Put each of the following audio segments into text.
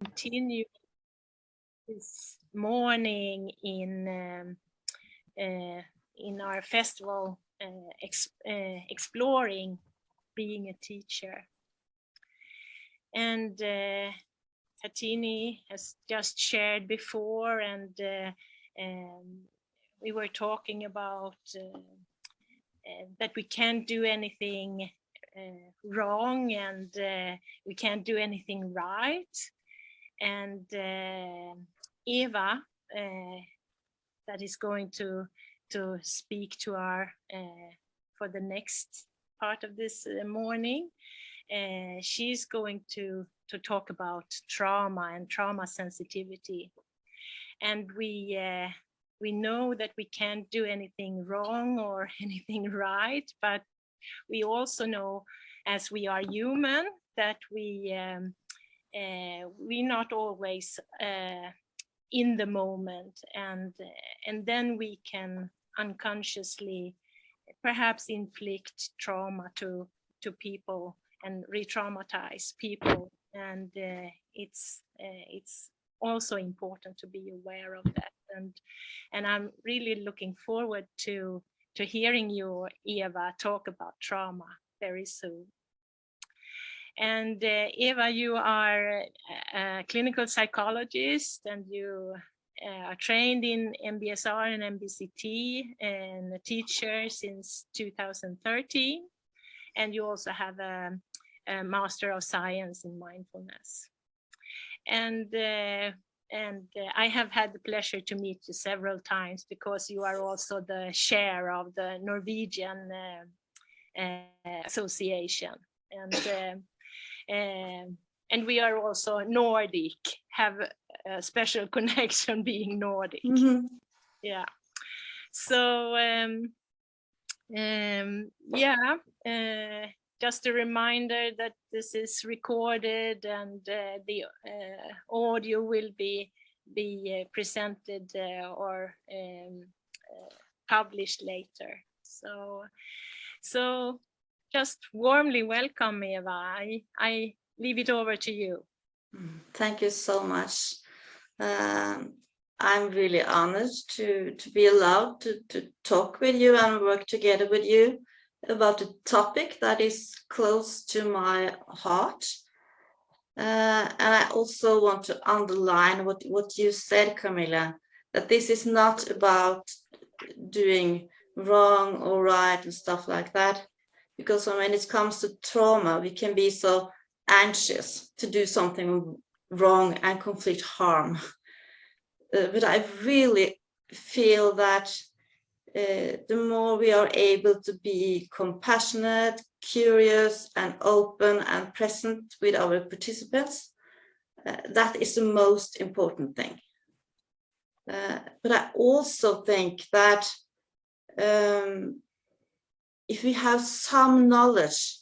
continue this morning in our festival exploring being a teacher. And Tatini has just shared before, and we were talking about that we can't do anything wrong, and we can't do anything right. And Eva, that is going to speak to our for the next part of this morning, she's going to talk about trauma and trauma sensitivity. And we know that we can't do anything wrong or anything right, but we also know, as we are human, that we're not always in the moment, and then we can unconsciously perhaps inflict trauma to people and re-traumatize people, and it's also important to be aware of that. And I'm really looking forward to hearing you, Eva, talk about trauma very soon. And Eva, you are a clinical psychologist, and you are trained in MBSR and MBCT, and a teacher since 2013. And you also have a Master of Science in Mindfulness. And I have had the pleasure to meet you several times, because you are also the chair of the Norwegian Association. And we are also Nordic, have a special connection being Nordic. Mm-hmm. Yeah. So just a reminder that this is recorded, and the audio will be presented or published later. So just warmly welcome, Eva. I leave it over to you. Thank you so much. I'm really honored to be allowed to talk with you and work together with you about a topic that is close to my heart. And I also want to underline what you said, Camilla, that this is not about doing wrong or right and stuff like that. Because when it comes to trauma, we can be so anxious to do something wrong and inflict harm. But I really feel that the more we are able to be compassionate, curious, and open and present with our participants, that is the most important thing. But I also think that if we have some knowledge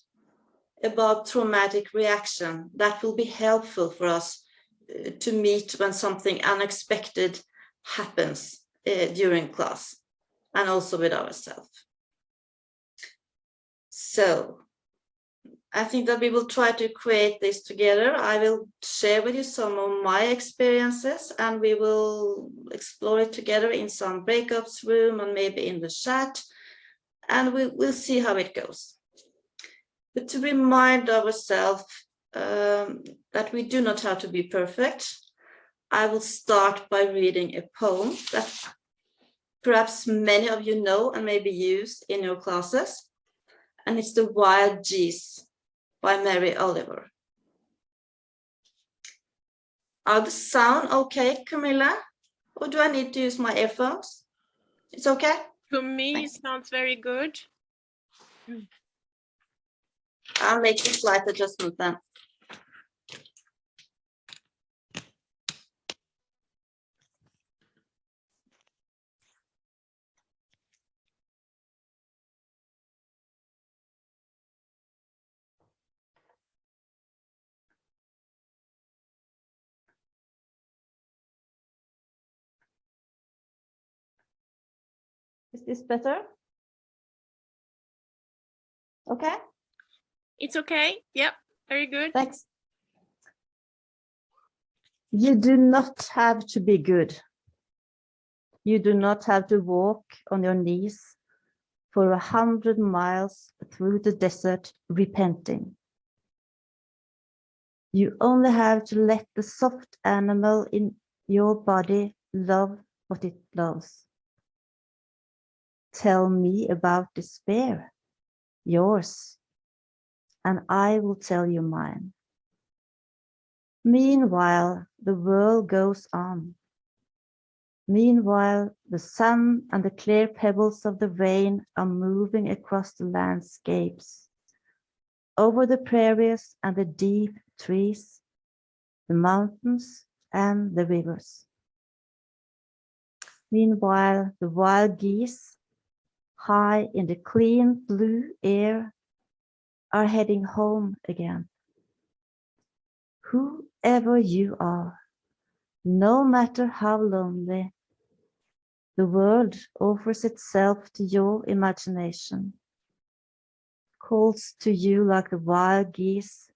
about traumatic reaction, that will be helpful for us to meet when something unexpected happens during class, and also with ourselves. So I think that we will try to create this together. I will share with you some of my experiences, and we will explore it together in some breakups room and maybe in the chat, and we'll see how it goes. But to remind ourselves that we do not have to be perfect, I will start by reading a poem that perhaps many of you know and maybe use in your classes. And it's The Wild Geese by Mary Oliver. Are the sound okay, Camilla? Or do I need to use my earphones? It's okay? For me, it sounds very good. I'll make a slight adjustment then. Is this better? Okay? It's okay. Yep, very good. Thanks. You do not have to be good. You do not have to walk on your knees for 100 miles through the desert repenting. You only have to let the soft animal in your body love what it loves. Tell me about despair, yours, and I will tell you mine. Meanwhile, the world goes on. Meanwhile, the sun and the clear pebbles of the rain are moving across the landscapes, over the prairies and the deep trees, the mountains and the rivers. Meanwhile, the wild geese, high in the clean blue air, are heading home again. Whoever you are, no matter how lonely, the world offers itself to your imagination, calls to you like the wild geese,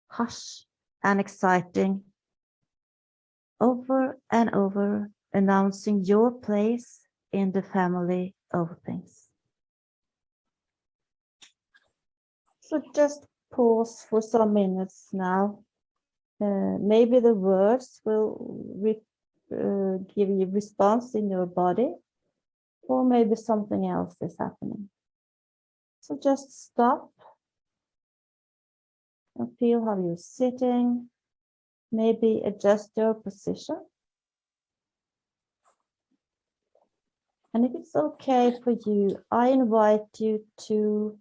hush and exciting, over and over, announcing your place in the family of things. So just pause for some minutes now. Maybe the words will give you response in your body, or maybe something else is happening. So just stop and feel how you're sitting. Maybe adjust your position. And if it's okay for you, I invite you to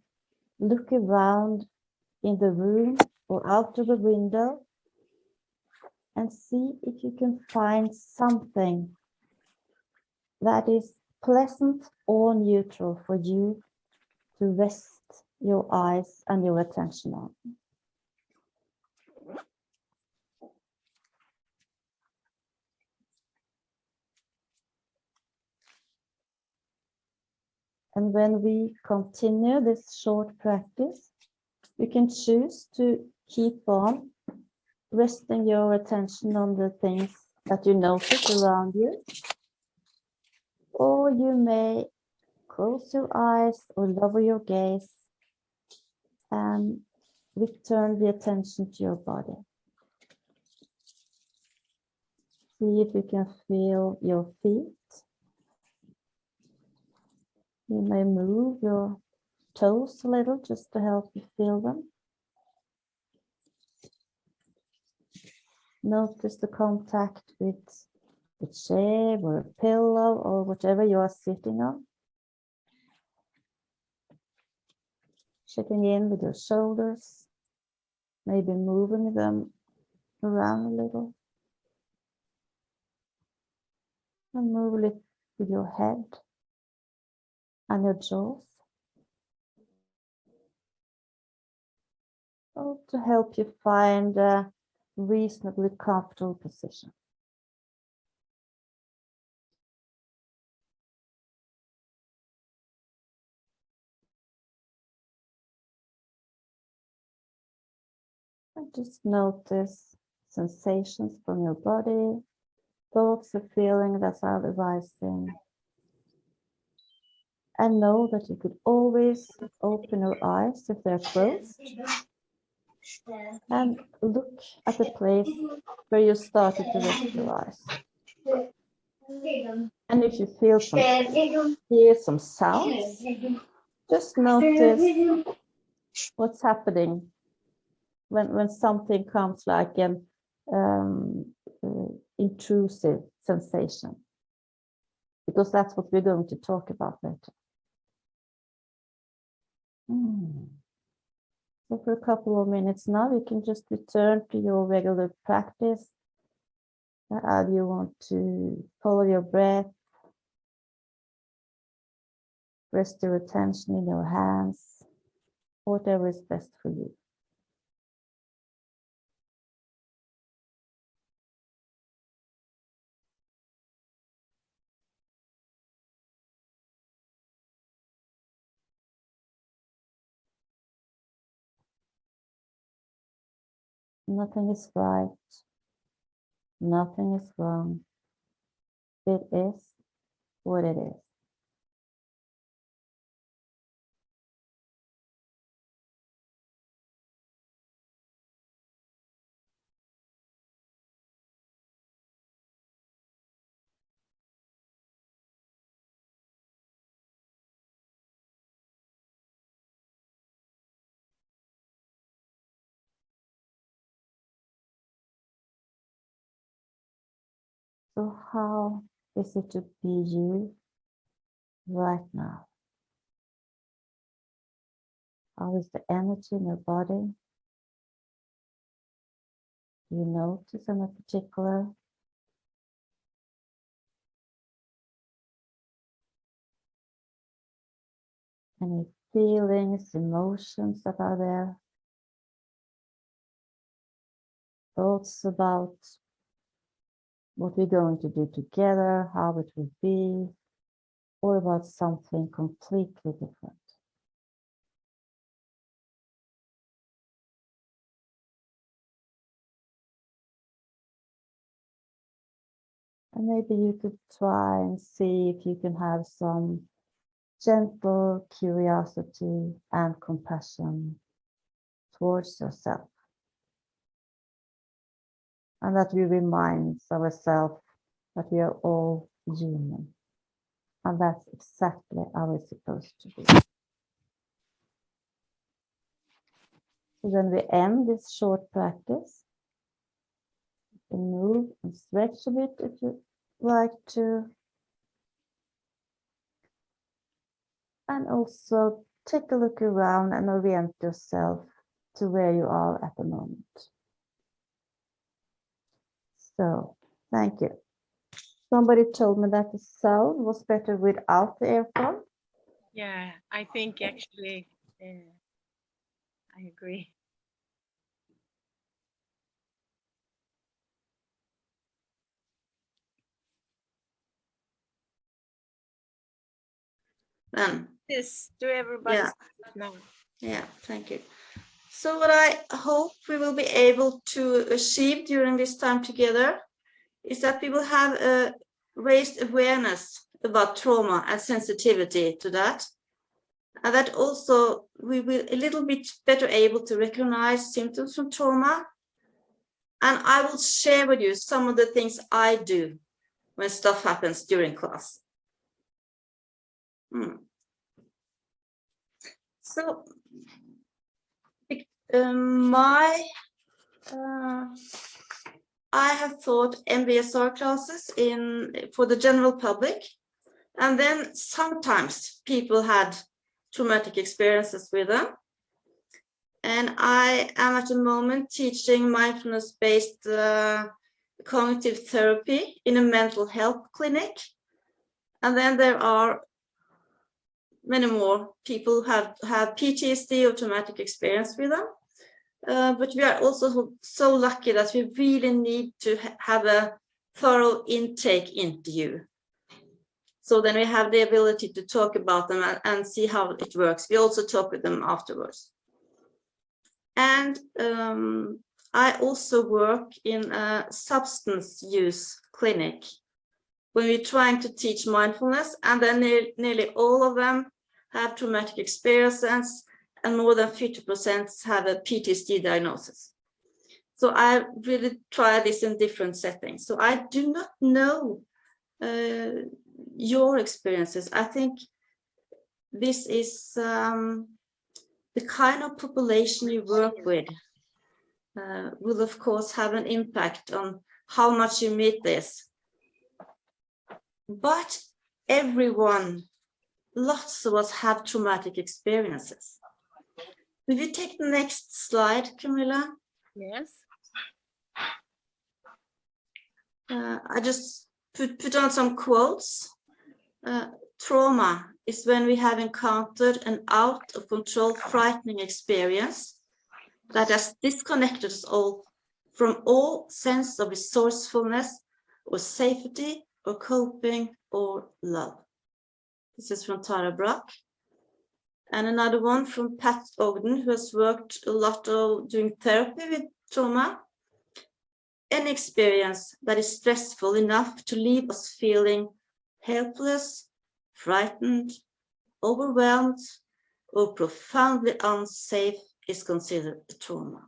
look around in the room or out of the window and see if you can find something that is pleasant or neutral for you to rest your eyes and your attention on. And when we continue this short practice, you can choose to keep on resting your attention on the things that you notice around you. Or you may close your eyes or lower your gaze and return the attention to your body. See if you can feel your feet. You may move your toes a little just to help you feel them. Notice the contact with a chair or a pillow or whatever you are sitting on. Checking in with your shoulders, maybe moving them around a little. And move it with your head and your jaws. All to help you find a reasonably comfortable position. And just notice sensations from your body, thoughts or feelings that are arising. And know that you could always open your eyes if they're closed. And look at the place where you started to rest your eyes. And if you hear some sounds, just notice what's happening when something comes like an intrusive sensation, because that's what we're going to talk about later. So for a couple of minutes now, you can just return to your regular practice. How do you want to follow your breath? Rest your attention in your hands, whatever is best for you. Nothing is right. Nothing is wrong. It is what it is. So how is it to be you right now? How is the energy in your body? Do you notice any particular? Any feelings, emotions that are there? Thoughts about what we're going to do together, how it will be, or about something completely different. And maybe you could try and see if you can have some gentle curiosity and compassion towards yourself. And that we remind ourselves that we are all human. And that's exactly how it's supposed to be. So then we end this short practice. You can move and stretch a bit if you like to. And also take a look around and orient yourself to where you are at the moment. So, thank you. Somebody told me that the sound was better without the earphone. Yeah, I think actually I agree. This to everybody now. Yeah, thank you. So what I hope we will be able to achieve during this time together is that we will have a raised awareness about trauma and sensitivity to that. And that also we will a little bit better able to recognize symptoms from trauma. And I will share with you some of the things I do when stuff happens during class. So I have taught MBSR classes for the general public, and then sometimes people had traumatic experiences with them. And I am at the moment teaching mindfulness-based cognitive therapy in a mental health clinic. And then there are many more people who have PTSD or traumatic experience with them. But we are also so lucky that we really need to have a thorough intake interview. So then we have the ability to talk about them and see how it works. We also talk with them afterwards. And I also work in a substance use clinic when we're trying to teach mindfulness, and then nearly all of them have traumatic experiences, and more than 50% have a PTSD diagnosis. So I really try this in different settings. So I do not know your experiences. I think this is the kind of population you work with will of course have an impact on how much you meet this. But everyone, lots of us have traumatic experiences. Will you take the next slide, Camilla? Yes. I just put on some quotes. Trauma is when we have encountered an out of control, frightening experience that has disconnected us all from all sense of resourcefulness or safety or coping or love. This is from Tara Brock. And another one from Pat Ogden, who has worked a lot of doing therapy with trauma. any experience that is stressful enough to leave us feeling helpless, frightened, overwhelmed, or profoundly unsafe is considered a trauma.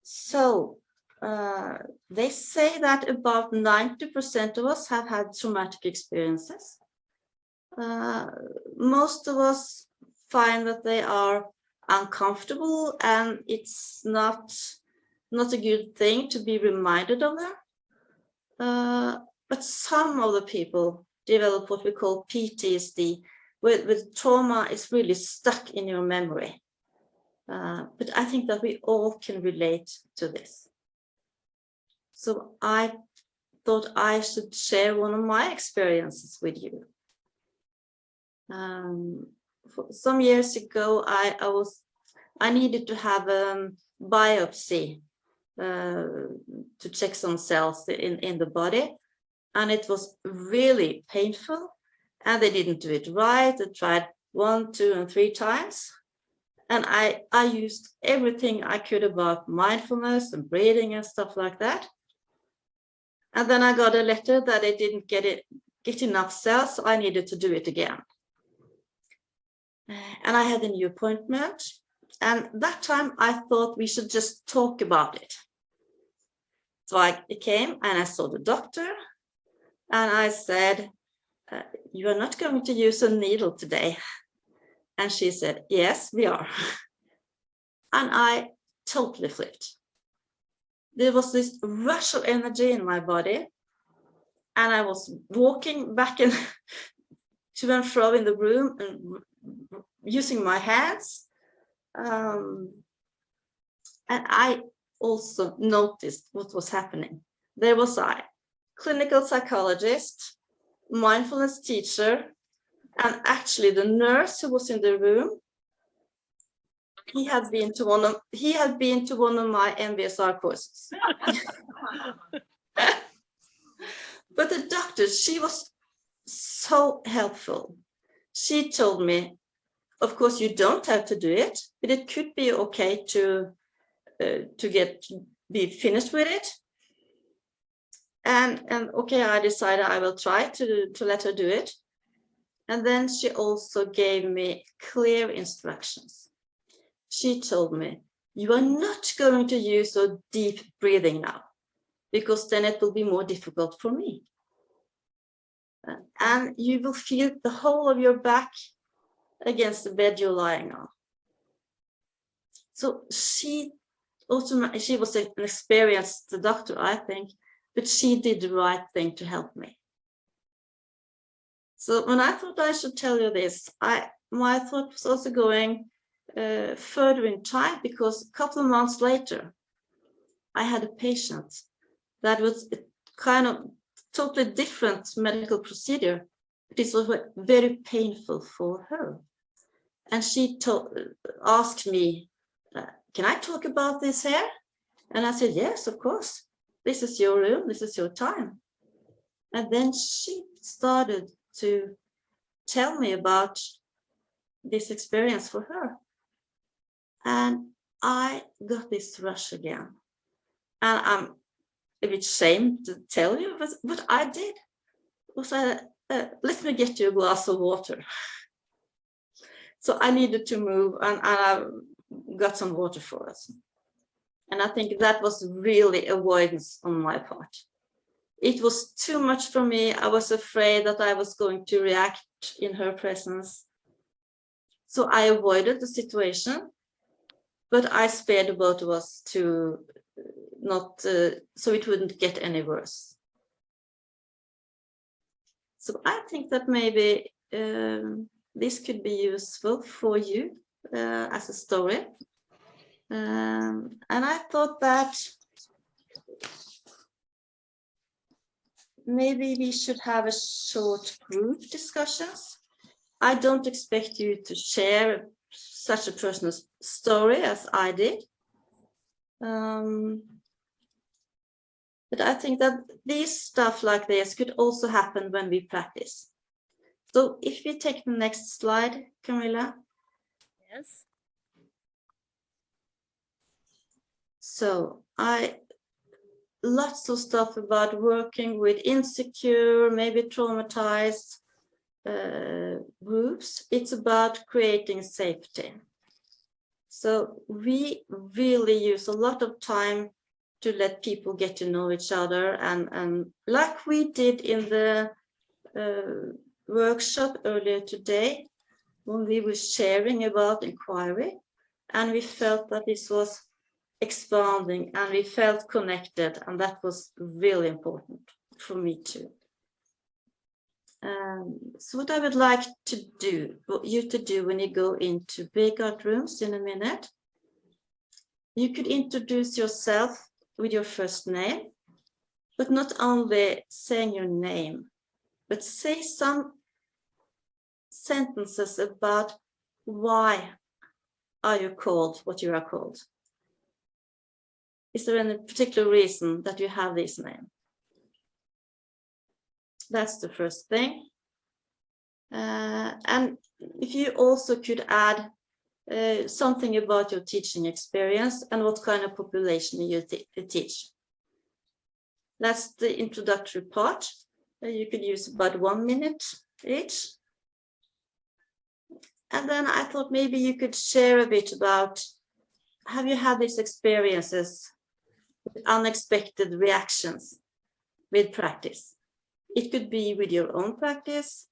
So they say that about 90% of us have had traumatic experiences. Most of us find that they are uncomfortable, and it's not a good thing to be reminded of them. But some of the people develop what we call PTSD, where trauma is really stuck in your memory. But I think that we all can relate to this. So I thought I should share one of my experiences with you. Some years ago, I needed to have a biopsy to check some cells in the body, and it was really painful, and they didn't do it right. They tried 1, 2, and 3 times, and I used everything I could about mindfulness and breathing and stuff like that. And then I got a letter that I didn't get enough cells, so I needed to do it again. And I had a new appointment, and that time I thought we should just talk about it. So I came and I saw the doctor, and I said, you are not going to use a needle today. And she said, yes, we are. And I totally flipped. There was this rush of energy in my body, and I was walking back and to and fro in the room and using my hands. And I also noticed what was happening. There was I, clinical psychologist, mindfulness teacher, and actually the nurse who was in the room. He had been to one of my MBSR courses. But the doctor, she was so helpful. She told me, of course, you don't have to do it, but it could be okay to be finished with it. And okay, I decided I will try to let her do it. And then she also gave me clear instructions. She told me, you are not going to use a deep breathing now, because then it will be more difficult for me. And you will feel the whole of your back against the bed you're lying on. So she was an experienced doctor, I think, but she did the right thing to help me. So when I thought I should tell you this, my thought was also going further in time, because a couple of months later, I had a patient that was kind of totally different medical procedure. This was very painful for her. And she asked me, can I talk about this here? And I said, yes, of course. This is your room, this is your time. And then she started to tell me about this experience for her. And I got this rush again. And I'm a bit ashamed to tell you, but what I did was let me get you a glass of water. So I needed to move, and I got some water for us. And I think that was really avoidance on my part. It was too much for me. I was afraid that I was going to react in her presence. So I avoided the situation, but I spared the both of us to not, so it wouldn't get any worse. So I think that maybe this could be useful for you as a story. And I thought that maybe we should have a short group discussions. I don't expect you to share such a personal story as I did. But I think that these stuff like this could also happen when we practice. So if we take the next slide, Camilla. Yes. So lots of stuff about working with insecure, maybe traumatized groups. It's about creating safety. So we really use a lot of time to let people get to know each other, and like we did in the workshop earlier today, when we were sharing about inquiry, and we felt that this was expanding and we felt connected, and that was really important for me too. So what I would like to do, you to do when you go into breakout rooms in a minute, you could introduce yourself with your first name, but not only saying your name, but say some sentences about why are you called what you are called. Is there any particular reason that you have this name? That's the first thing. And if you also could add something about your teaching experience and what kind of population you teach. That's the introductory part. You could use about 1 minute each. And then I thought maybe you could share a bit about, have you had these experiences with unexpected reactions with practice? It could be with your own practice,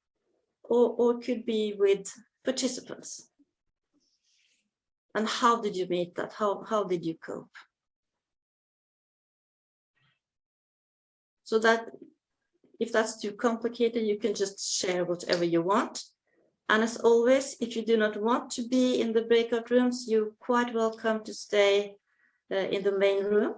or it could be with participants. And how did you meet that? How did you cope? So that if that's too complicated, you can just share whatever you want. And as always, if you do not want to be in the breakout rooms, you're quite welcome to stay in the main room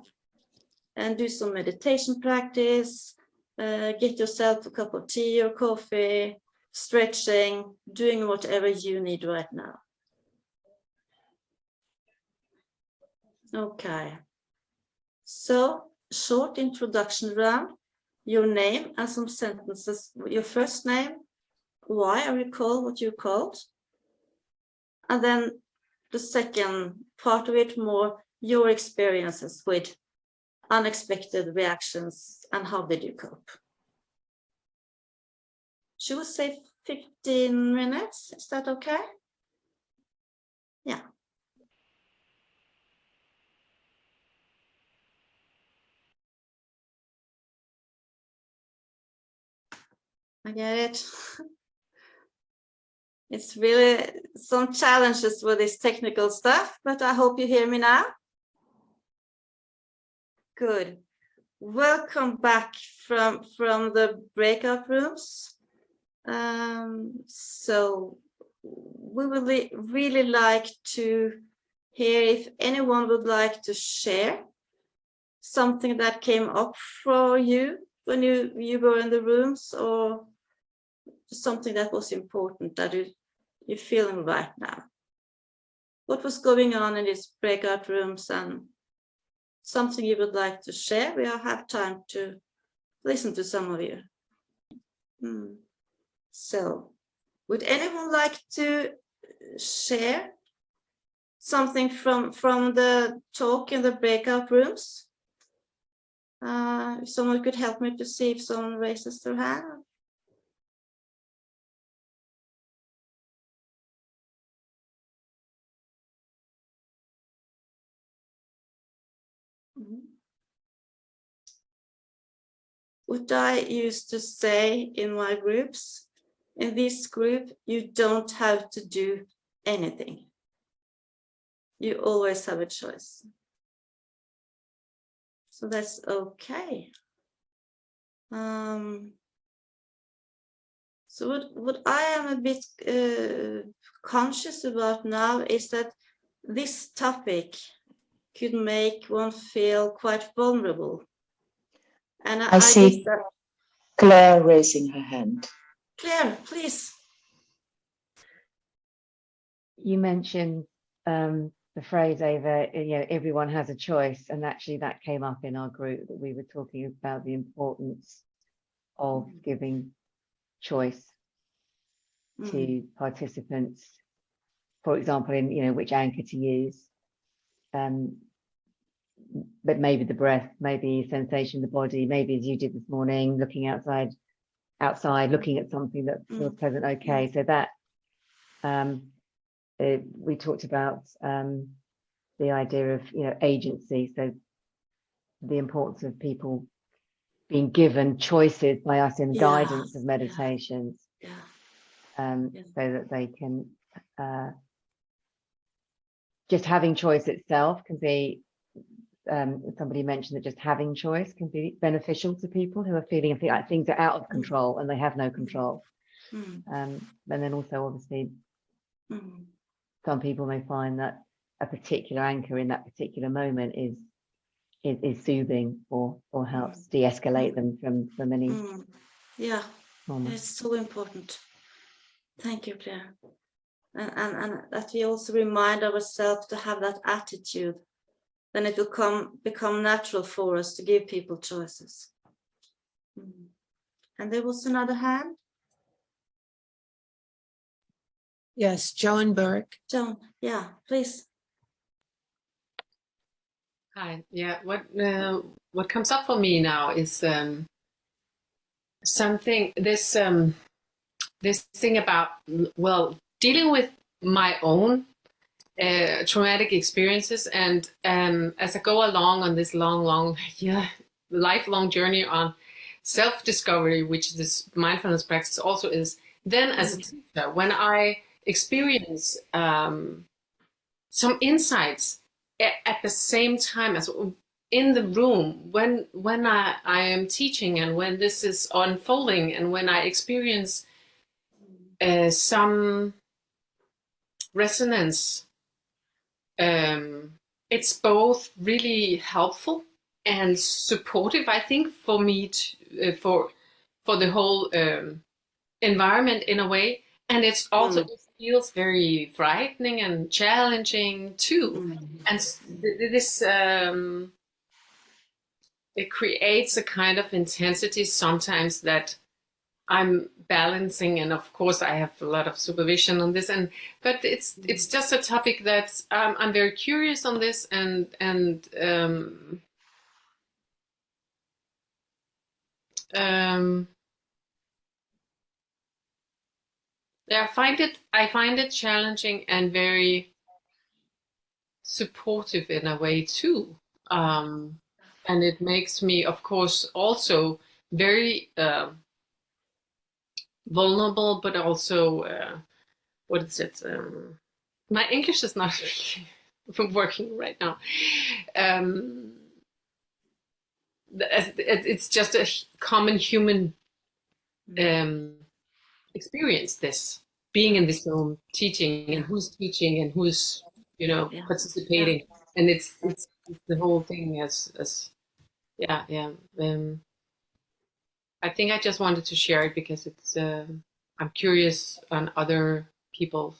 and do some meditation practice, get yourself a cup of tea or coffee, stretching, doing whatever you need right now. Okay, so short introduction round, your name and some sentences, your first name, why are you called what you're called, and then the second part of it, more your experiences with unexpected reactions and how did you cope. Should we say 15 minutes? Is that okay? Yeah. I get it. It's really some challenges with this technical stuff, but I hope you hear me now. Good. Welcome back from the breakout rooms. So we would really like to hear if anyone would like to share something that came up for you when you were in the rooms, or something that was important that you're feeling right now. What was going on in these breakout rooms, and something you would like to share? We have time to listen to some of you. So, would anyone like to share something from the talk in the breakout rooms? If someone could help me to see if someone raises their hand. What I used to say in my groups, in this group, you don't have to do anything. You always have a choice. So that's okay. So what I am a bit conscious about now is that this topic could make one feel quite vulnerable. And I see Claire raising her hand. Claire, please. You mentioned the phrase, Eva, everyone has a choice, and actually that came up in our group, that we were talking about the importance of giving choice to participants, for example, in which anchor to use. but maybe the breath, maybe sensation in the body, maybe as you did this morning, looking outside, looking at something that feels pleasant. Okay, so that we talked about the idea of, you know, agency. So the importance of people being given choices by us in guidance of meditations, so that they can just having choice itself can be, somebody mentioned that just having choice can be beneficial to people who are feeling like things are out of control and they have no control. And then also obviously some people may find that a particular anchor in that particular moment is soothing or helps de-escalate them from any trauma. It's so important. Thank you, Claire. And that we also remind ourselves to have that attitude, then it will become natural for us to give people choices. And there was another hand. Yes, Joan Burke. Joan, yeah, please. Hi. Yeah. What comes up for me now is something. This thing about, well, dealing with my own traumatic experiences, and as I go along on this long lifelong journey on self-discovery, which this mindfulness practice also is. Then, as a teacher, when I experience some insights at the same time as in the room, when I am teaching and when this is unfolding, and when I experience some resonance, it's both really helpful and supportive, I think, for me to, for the whole environment in a way. And it's also it feels very frightening and challenging too. And this it creates a kind of intensity sometimes that I'm balancing, and of course I have a lot of supervision on this, but it's just a topic that I'm very curious on this, and yeah, I find it challenging and very supportive in a way too, and it makes me, of course, also very vulnerable, but also what is it? My English is not really working right now. It's just a common human experience, this being in this room teaching, and who's teaching and who's, you know, participating, and it's the whole thing as I think I just wanted to share it because it's I'm curious on other people,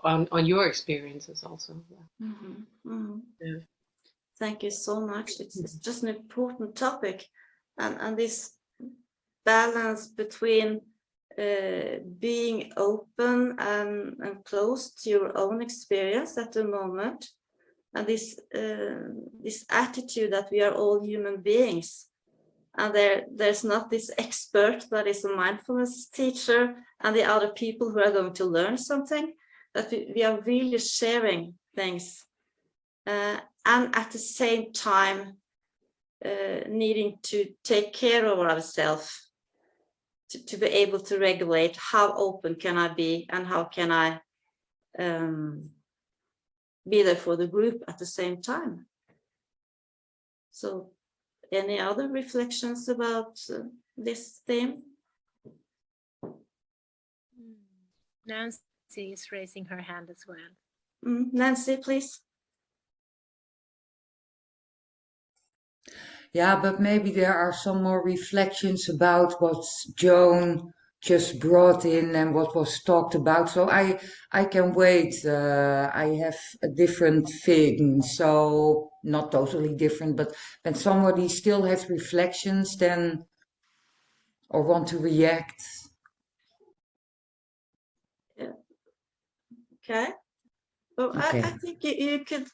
on your experiences also. Yeah. Thank you so much. It's just an important topic, and this balance between being open and close to your own experience at the moment, and this attitude that we are all human beings, and there's not this expert that is a mindfulness teacher and the other people who are going to learn something, that we are really sharing things, and at the same time needing to take care of ourselves, to be able to regulate how open can I be and how can I be there for the group at the same time. So any other reflections about this theme? Nancy is raising her hand as well. Nancy, please. Yeah, but maybe there are some more reflections about what Joan just brought in and what was talked about. So I can wait. I have a different thing, so not totally different, but when somebody still has reflections, then or want to react. Yeah. Okay. Well, Okay. I think you could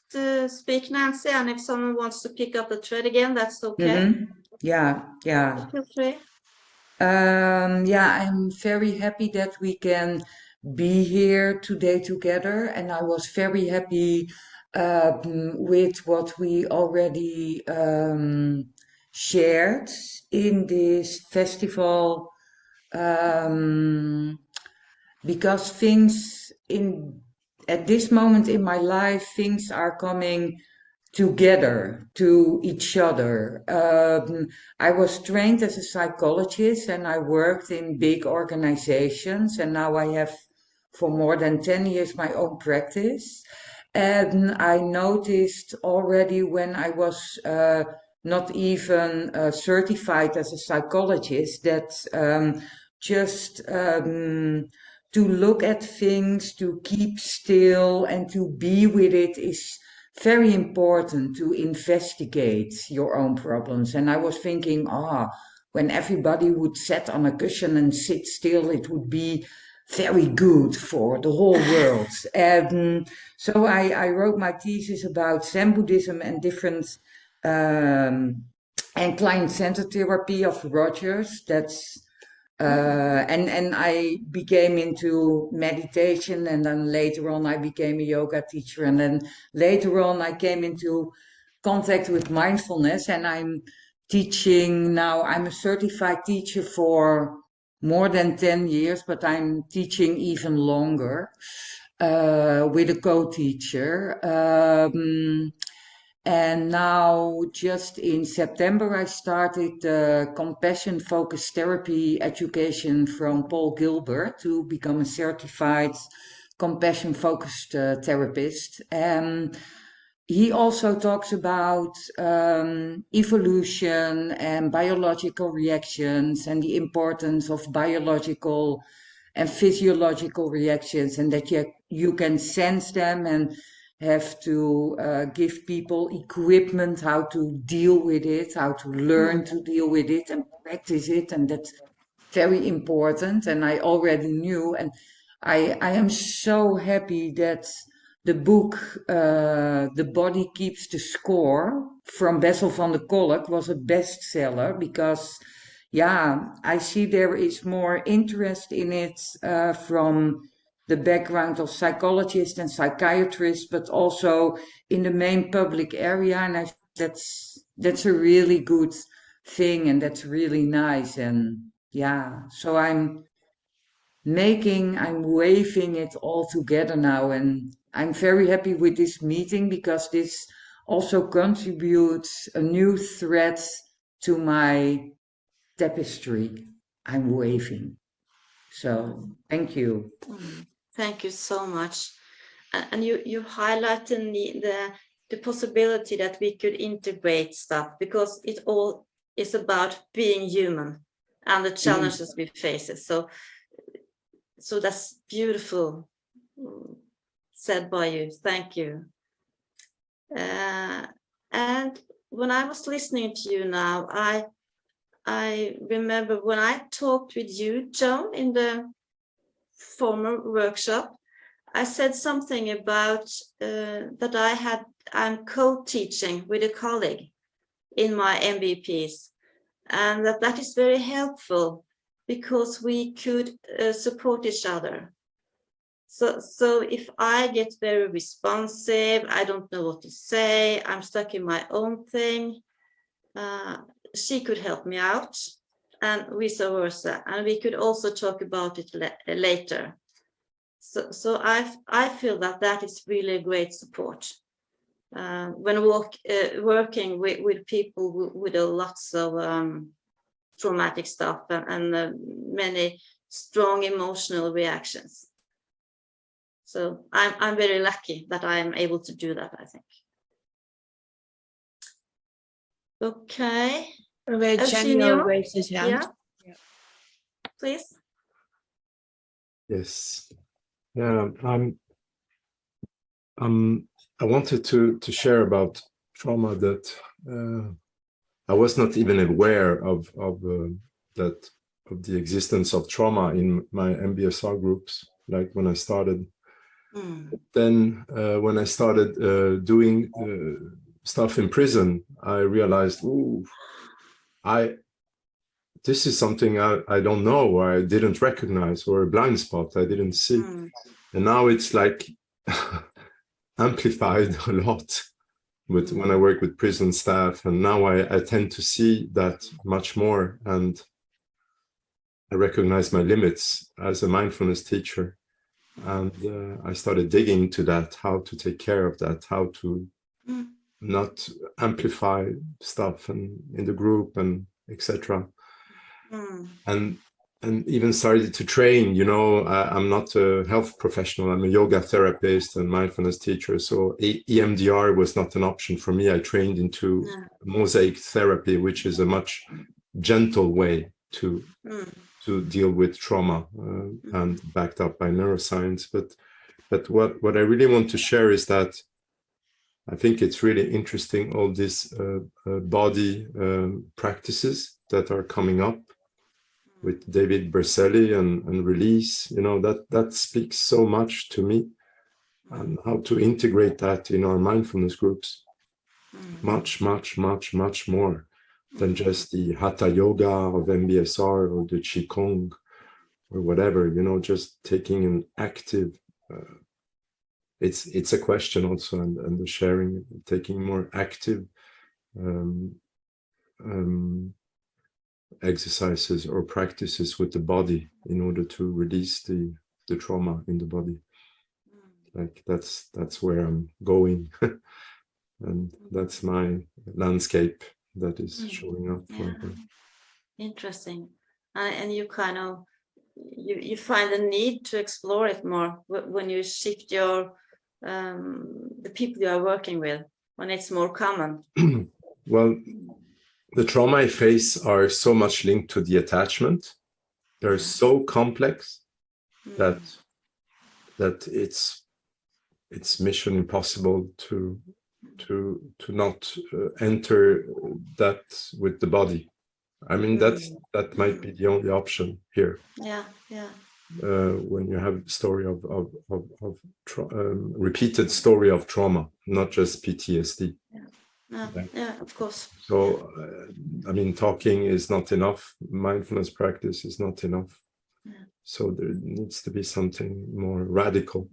speak, Nancy, and if someone wants to pick up the thread again, that's okay. Mm-hmm. Yeah. Feel free. Yeah, I'm very happy that we can be here today together, and I was very happy with what we already shared in this festival, because things at this moment in my life, things are coming together to each other. I was trained as a psychologist and I worked in big organizations, and now I have for more than 10 years my own practice. And I noticed already when I was not even certified as a psychologist that just to look at things, to keep still and to be with it is very important, to investigate your own problems. And I was thinking, when everybody would sit on a cushion and sit still, it would be very good for the whole world. And so I wrote my thesis about Zen Buddhism and different and client-centered therapy of Rogers. That's and I became into meditation, and then later on I became a yoga teacher, and then later on I came into contact with mindfulness, and I'm teaching now. I'm a certified teacher for more than 10 years, but I'm teaching even longer with a co-teacher. And now, just in September, I started the compassion-focused therapy education from Paul Gilbert to become a certified compassion-focused therapist. He also talks about evolution and biological reactions and the importance of biological and physiological reactions, and that you can sense them and have to give people equipment how to deal with it, how to learn to deal with it and practice it. And that's very important. And I already knew, and I am so happy that the book, The Body Keeps the Score from Bessel van der Kolk was a bestseller, because I see there is more interest in it from the background of psychologists and psychiatrists, but also in the main public area. And I think that's a really good thing, and that's really nice. And so I'm waving it all together now, and I'm very happy with this meeting, because this also contributes a new thread to my tapestry I'm waving. So thank you. Thank you so much. And you highlighted the possibility that we could integrate stuff, because it all is about being human and the challenges we face. So that's beautiful said by you. Thank you. And when I was listening to you now, I remember when I talked with you, Joan, in the former workshop, I said something about that I'm co-teaching with a colleague in my MBPs, and that is very helpful because we could support each other. So if I get very responsive, I don't know what to say, I'm stuck in my own thing, she could help me out, and vice versa, and we could also talk about it later. So I feel that is really a great support when working with people with lots of traumatic stuff and many strong emotional reactions. So I'm very lucky that I'm able to do that, I think. Okay. Eugenio raised his hand. Yeah. Please. Yes. Yeah, I wanted to share about trauma that I was not even aware of the existence of trauma in my MBSR groups, like when I started. Then when I started doing stuff in prison, I realized, ooh, this is something I don't know, or I didn't recognize, or a blind spot I didn't see. And now it's like amplified a lot with when I work with prison staff, and now I tend to see that much more, and I recognize my limits as a mindfulness teacher. And I started digging into that, how to take care of that, how to not amplify stuff and in the group and etc. And even started to train. You know, I'm not a health professional. I'm a yoga therapist and mindfulness teacher. So EMDR was not an option for me. I trained into mosaic therapy, which is a much gentle way to deal with trauma and backed up by neuroscience. But what I really want to share is that I think it's really interesting, all these body practices that are coming up with David Berceli and release, you know, that speaks so much to me, and how to integrate that in our mindfulness groups much more than just the Hatha Yoga of MBSR or the Qigong or whatever, you know, just taking an active, it's a question also, and the sharing, taking more active exercises or practices with the body in order to release the trauma in the body. Like that's where I'm going. And that's my landscape that is showing up. Interesting. And you kind of you find a need to explore it more when you shift your the people you are working with, when it's more common. Well, the trauma I face are so much linked to the attachment. They're so complex that it's mission impossible to not enter that with the body. I mean, that might be the only option here. When you have story of repeated story of trauma, not just PTSD. Yeah, of course. So, I mean, talking is not enough. Mindfulness practice is not enough. So there needs to be something more radical.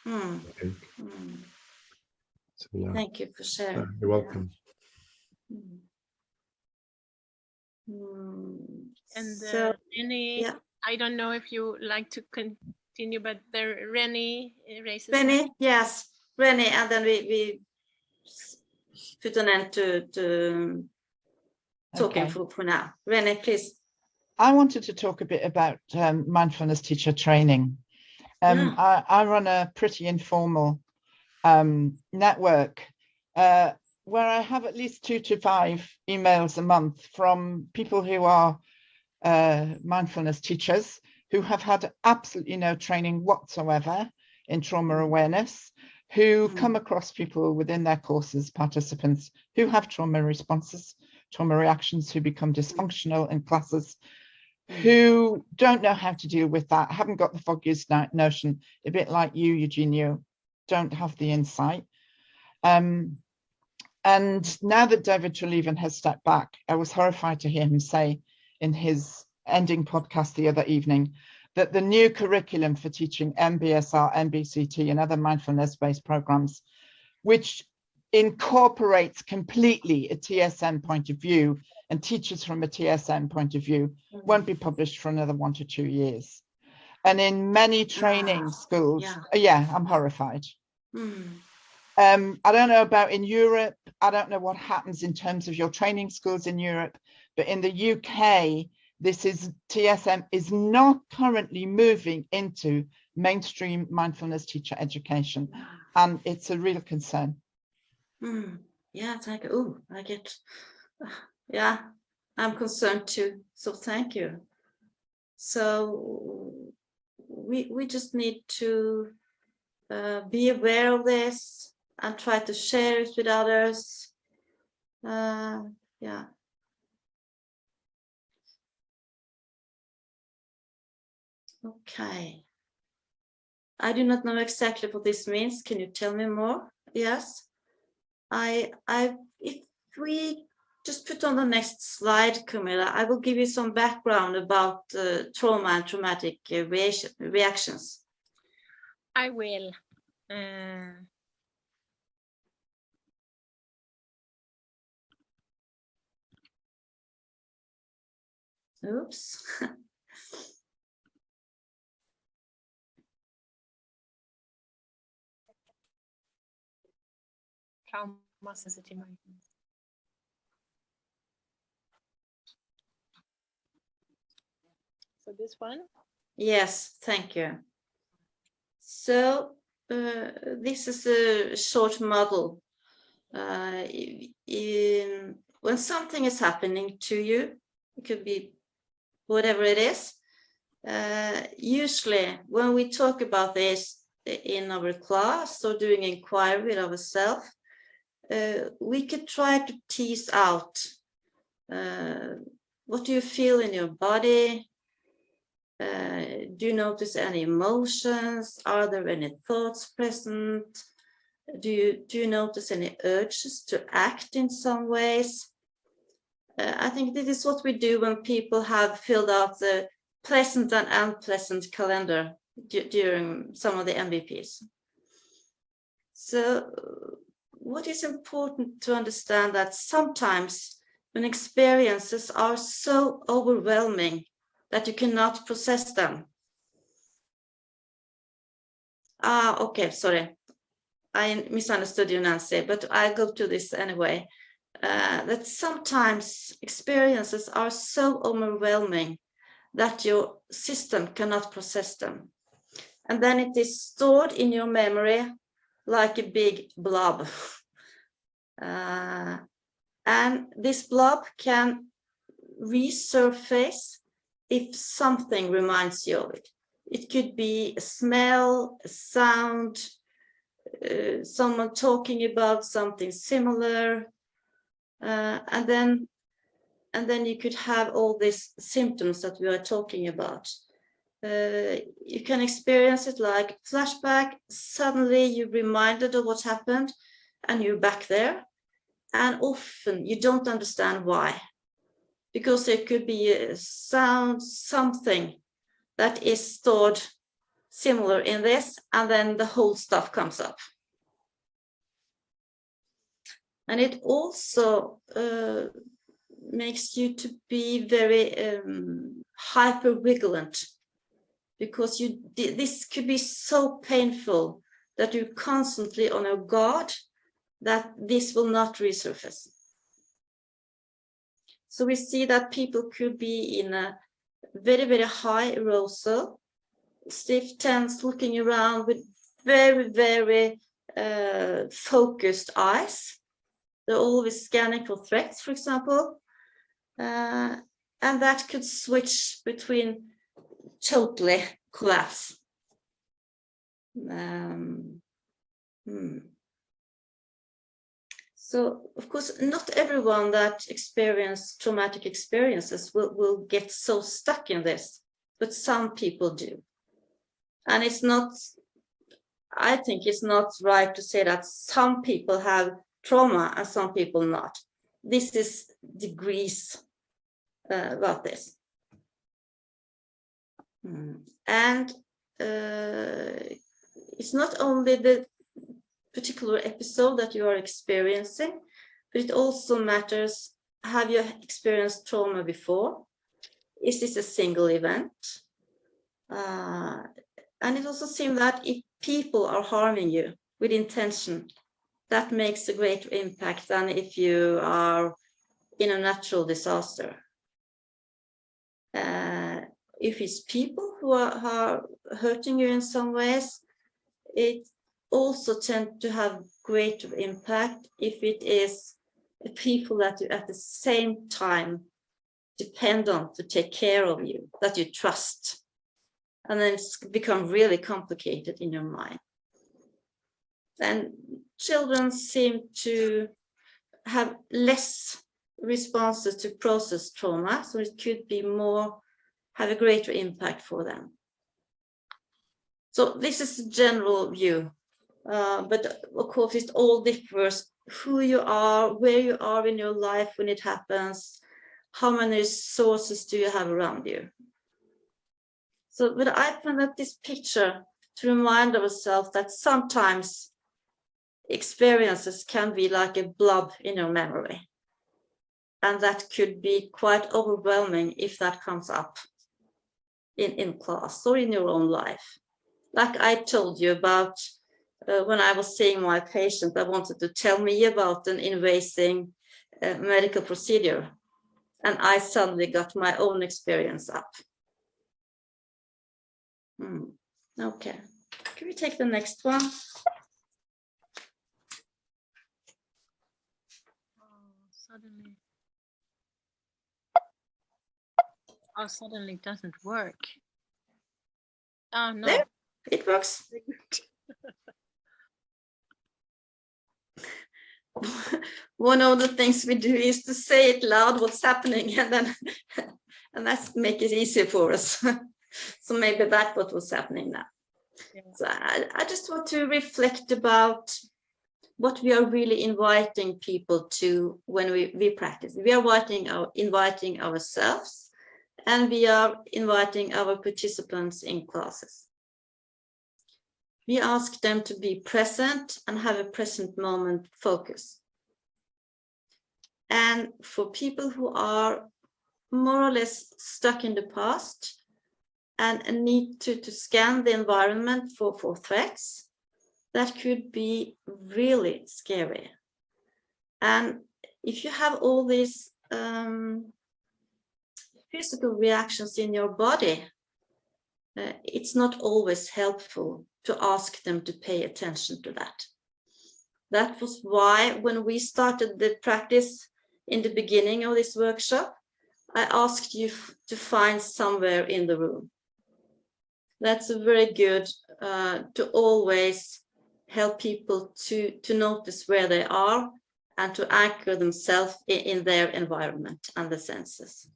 I think. So, yeah. Thank you for sharing. You're welcome. And so, I don't know if you like to continue, but there Rennie raises. Rennie, yes, Rennie, and then we put an end to talking for now. Rennie, please. I wanted to talk a bit about mindfulness teacher training. I run a pretty informal network where I have at least 2 to 5 emails a month from people who are mindfulness teachers who have had absolutely no training whatsoever in trauma awareness, who come across people within their courses, participants who have trauma responses, trauma reactions, who become dysfunctional in classes, who don't know how to deal with that, haven't got the foggiest notion, a bit like you, Eugenio, don't have the insight. And now that David Treleaven has stepped back, I was horrified to hear him say in his ending podcast the other evening that the new curriculum for teaching MBSR, MBCT, and other mindfulness-based programs, which incorporates completely a TSM point of view and teaches from a TSM point of view, won't be published for another 1 to 2 years. And in many training schools, I'm horrified. I don't know about in Europe. I don't know what happens in terms of your training schools in Europe, but in the UK, TSM is not currently moving into mainstream mindfulness teacher education, and it's a real concern. Yeah, it's like, I'm concerned too. So thank you. So we just need to be aware of this and try to share it with others. Okay. I do not know exactly what this means. Can you tell me more? Yes. If we just put on the next slide, Camilla, I will give you some background about trauma and traumatic reactions. I will. Oops. Trauma sensitive mindfulness. So this one? Yes, thank you. So this is a short model. When something is happening to you, it could be whatever it is. Usually when we talk about this in our class or doing inquiry with ourselves, we could try to tease out what do you feel in your body? Do you notice any emotions? Are there any thoughts present? Do you notice any urges to act in some ways? I think this is what we do when people have filled out the pleasant and unpleasant calendar during some of the MBPs. So what is important to understand that sometimes when experiences are so overwhelming that you cannot process them. Okay, sorry. I misunderstood you, Nancy, but I go to this anyway. That sometimes experiences are so overwhelming that your system cannot process them. And then it is stored in your memory like a big blob. And this blob can resurface if something reminds you of it. It could be a smell, a sound, someone talking about something similar, and then you could have all these symptoms that we are talking about. You can experience it like flashback. Suddenly you're reminded of what happened and you're back there, and often you don't understand why, because there could be a sound, something that is stored similar in this, and then the whole stuff comes up. And it also makes you to be very hyper-vigilant, because this could be so painful that you're constantly on your guard that this will not resurface. So we see that people could be in a very, very high arousal, stiff, tense, looking around with very, very focused eyes. They're always scanning for threats, for example. And that could switch between totally collapse. So, of course, not everyone that experiences traumatic experiences will get so stuck in this, but some people do. And it's not, I think it's not right to say that some people have trauma and some people not. This is degrees about this. And it's not only the particular episode that you are experiencing, but it also matters, have you experienced trauma before? Is this a single event? And it also seems that if people are harming you with intention, that makes a greater impact than if you are in a natural disaster. If it's people who are hurting you in some ways, it also tends to have greater impact if it is people that you at the same time depend on to take care of you, that you trust. And then it's become really complicated in your mind. And children seem to have less responses to process trauma, so it could be more, have a greater impact for them. So this is the general view, but of course it all differs who you are, where you are in your life when it happens, how many resources do you have around you. So, but I found that this picture to remind ourselves that sometimes experiences can be like a blob in your memory. And that could be quite overwhelming if that comes up in class or in your own life. Like I told you about when I was seeing my patient, I wanted to tell me about an invasive medical procedure. And I suddenly got my own experience up. Okay, can we take the next one? Suddenly it doesn't work. Oh no. There, it works. One of the things we do is to say it loud what's happening, and then and that's make it easier for us. So maybe that's what was happening now. Yeah. So I just want to reflect about what we are really inviting people to when we practice. We are inviting ourselves, and we are inviting our participants in classes. We ask them to be present and have a present moment focus. And for people who are more or less stuck in the past and need to scan the environment for threats, that could be really scary. And if you have all these physical reactions in your body, it's not always helpful to ask them to pay attention to that. That was why when we started the practice in the beginning of this workshop, I asked you to find somewhere in the room. That's very good to always help people to notice where they are and to anchor themselves in their environment and the senses.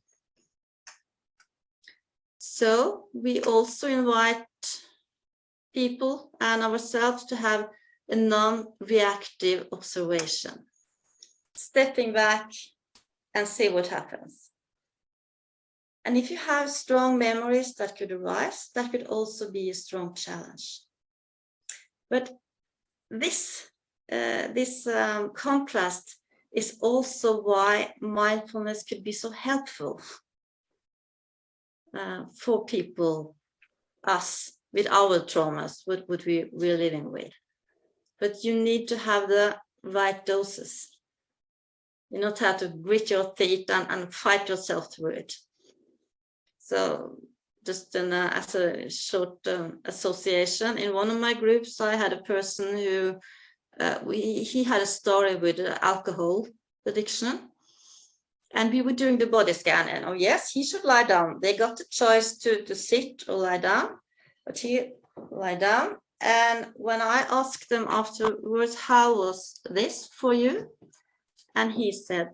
So we also invite people and ourselves to have a non-reactive observation, stepping back and see what happens. And if you have strong memories that could arise, that could also be a strong challenge. But this contrast is also why mindfulness could be so helpful for people, us, with our traumas, what we're living with. But you need to have the right doses. You not have to grit your teeth and fight yourself through it. So just as a short association, in one of my groups, I had a person who, he had a story with alcohol addiction. And we were doing the body scan, and oh yes, he should lie down. They got the choice to sit or lie down, but he lie down. And when I asked them afterwards, how was this for you? And he said,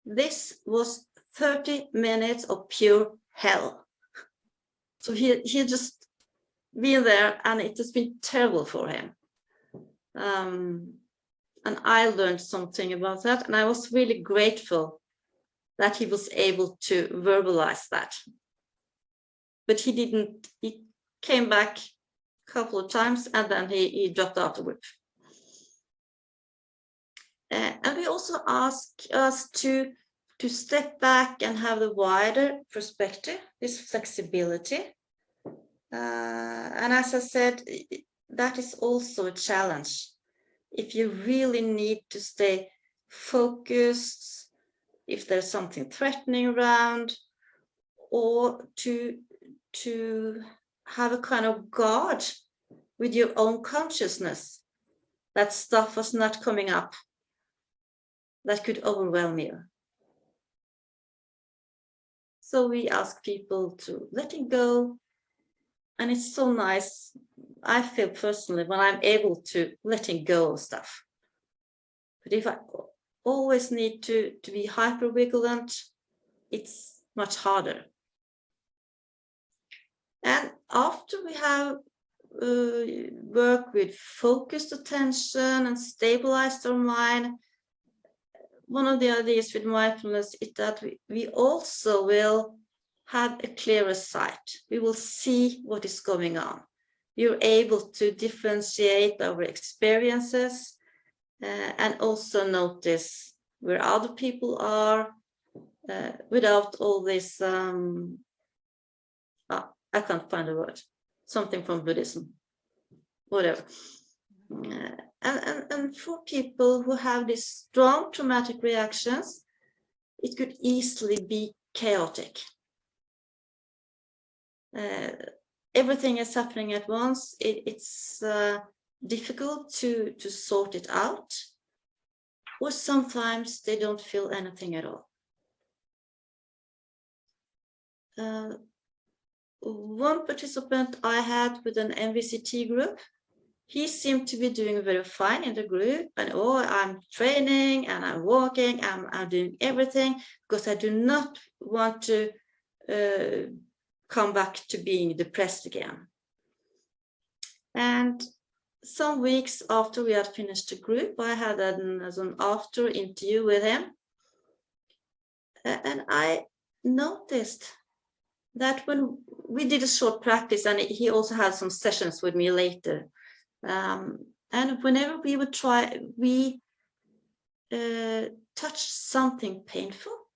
this was 30 minutes of pure hell. So he just been there, and it has been terrible for him. And I learned something about that, and I was really grateful that he was able to verbalize that. But he didn't, he came back a couple of times, and then he dropped out of it. And we also ask us to step back and have the wider perspective, this flexibility. And as I said, that is also a challenge. If you really need to stay focused, if there's something threatening around, or to have a kind of guard with your own consciousness, that stuff was not coming up, that could overwhelm you. So we ask people to let it go. And it's so nice, I feel personally, when I'm able to letting go of stuff. But if I always need to be hyper-vigilant, it's much harder. And after we have work with focused attention and stabilize our mind, one of the ideas with mindfulness is that we also will have a clearer sight. We will see what is going on. You're able to differentiate our experiences and also notice where other people are without all this, I can't find a word, something from Buddhism, whatever. And for people who have these strong traumatic reactions, it could easily be chaotic. Everything is happening at once. It's difficult to sort it out, or sometimes they don't feel anything at all. One participant I had with an MBCT group, he seemed to be doing very fine in the group, and oh, I'm training and I'm walking, I'm doing everything because I do not want to come back to being depressed again. And some weeks after we had finished the group, I had an after interview with him, and I noticed that when we did a short practice, and he also had some sessions with me later, and whenever we would try, we touched something painful.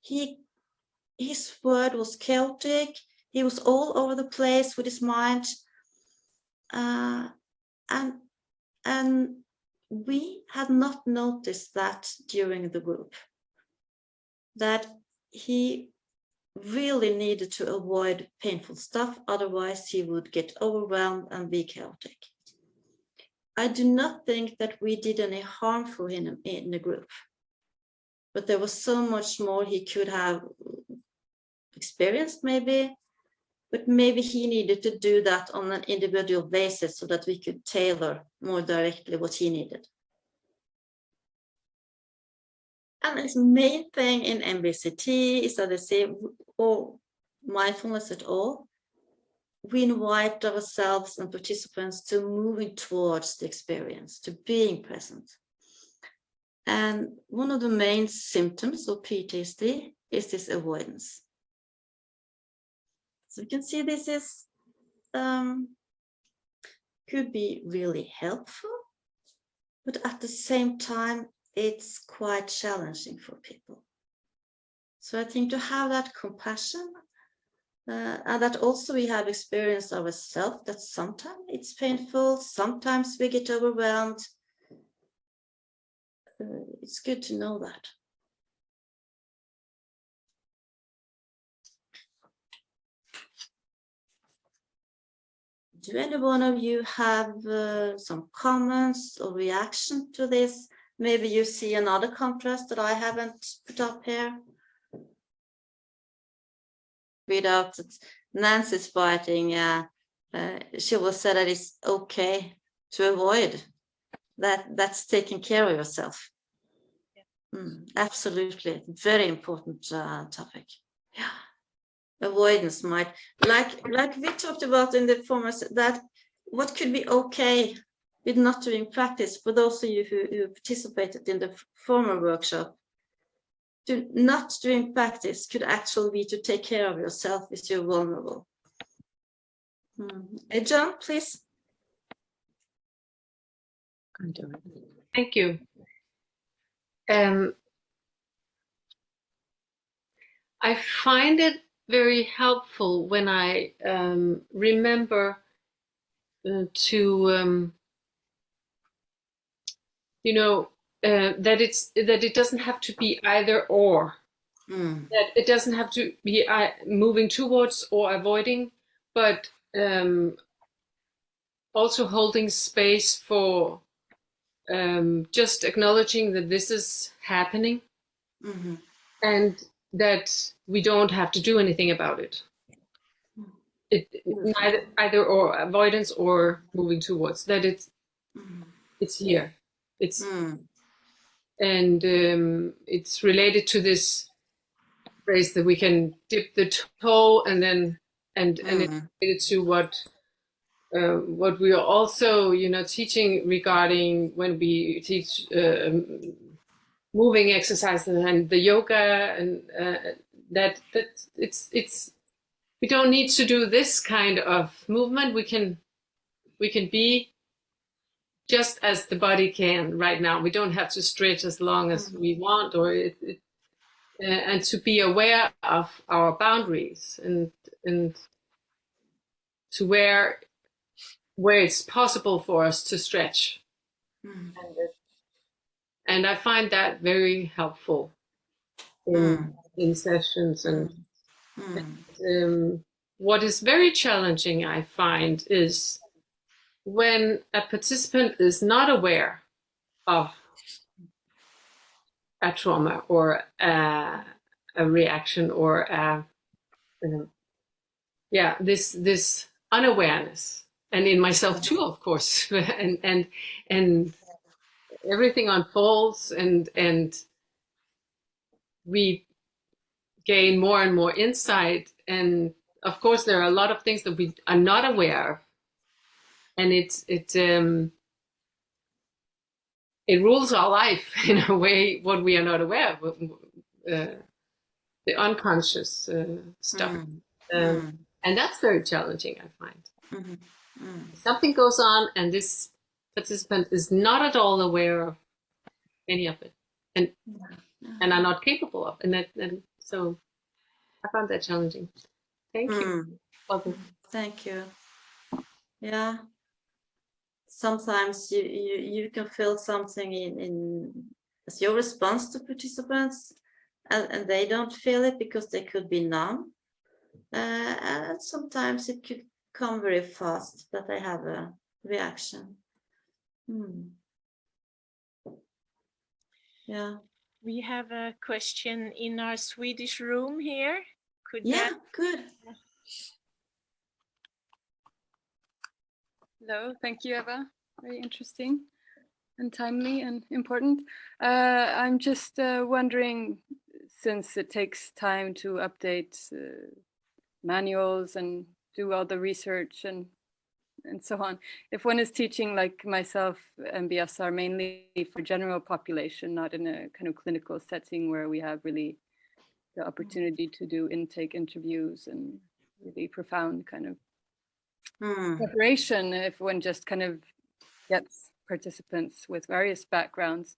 His word was chaotic. He was all over the place with his mind, and we had not noticed that during the group, that he really needed to avoid painful stuff, otherwise he would get overwhelmed and be chaotic. I do not think that we did any harm for him in the group, but there was so much more he could have experienced maybe, but maybe he needed to do that on an individual basis so that we could tailor more directly what he needed. And his main thing in MBCT is that they say, or mindfulness at all, we invite ourselves and participants to moving towards the experience, to being present. And one of the main symptoms of PTSD is this avoidance. So you can see this is could be really helpful, but at the same time, it's quite challenging for people. So I think to have that compassion, and that also we have experienced ourselves, that sometimes it's painful, sometimes we get overwhelmed. It's good to know that. Do any one of you have some comments or reaction to this? Maybe you see another contrast that I haven't put up here. Without Nancy's fighting, she will say that it's okay to avoid. That's taking care of yourself. Yeah. Absolutely, very important topic. Yeah. Avoidance might, like we talked about in the former, that what could be okay with not doing practice, for those of you who participated in the former workshop, to not doing practice could actually be to take care of yourself if you're vulnerable. John, please. Thank you. I find it very helpful when I remember to you know, that it doesn't have to be either or. That it doesn't have to be moving towards or avoiding, but also holding space for just acknowledging that this is happening, and that we don't have to do anything about it. Either or avoidance or moving towards, that it's here. It's and it's related to this phrase that we can dip the toe and then it's related to what what we are also, teaching regarding when we teach moving exercises and the yoga, and that it's we don't need to do this kind of movement. We can be just as the body can right now. We don't have to stretch as long as we want, or and to be aware of our boundaries and to where it's possible for us to stretch. And I find that very helpful in sessions. And what is very challenging, I find, is when a participant is not aware of a trauma or a reaction or this unawareness, and in myself too, of course, and everything unfolds, and we gain more and more insight, and of course there are a lot of things that we are not aware of, and it rules our life in a way, what we are not aware of, the unconscious stuff. And that's very challenging, I find. Something goes on and this participant is not at all aware of any of it, and are not capable of, and so I found that challenging. Thank you. Thank you. Yeah. Sometimes you can feel something in as your response to participants, and they don't feel it because they could be numb. And sometimes it could come very fast that they have a reaction. Yeah. We have a question in our Swedish room here. Good. Hello, thank you, Eva. Very interesting and timely and important. I'm just wondering, since it takes time to update manuals and do all the research and so on, if one is teaching, like myself, MBSR mainly for general population, not in a kind of clinical setting where we have really the opportunity to do intake interviews and really profound kind of preparation, if one just kind of gets participants with various backgrounds,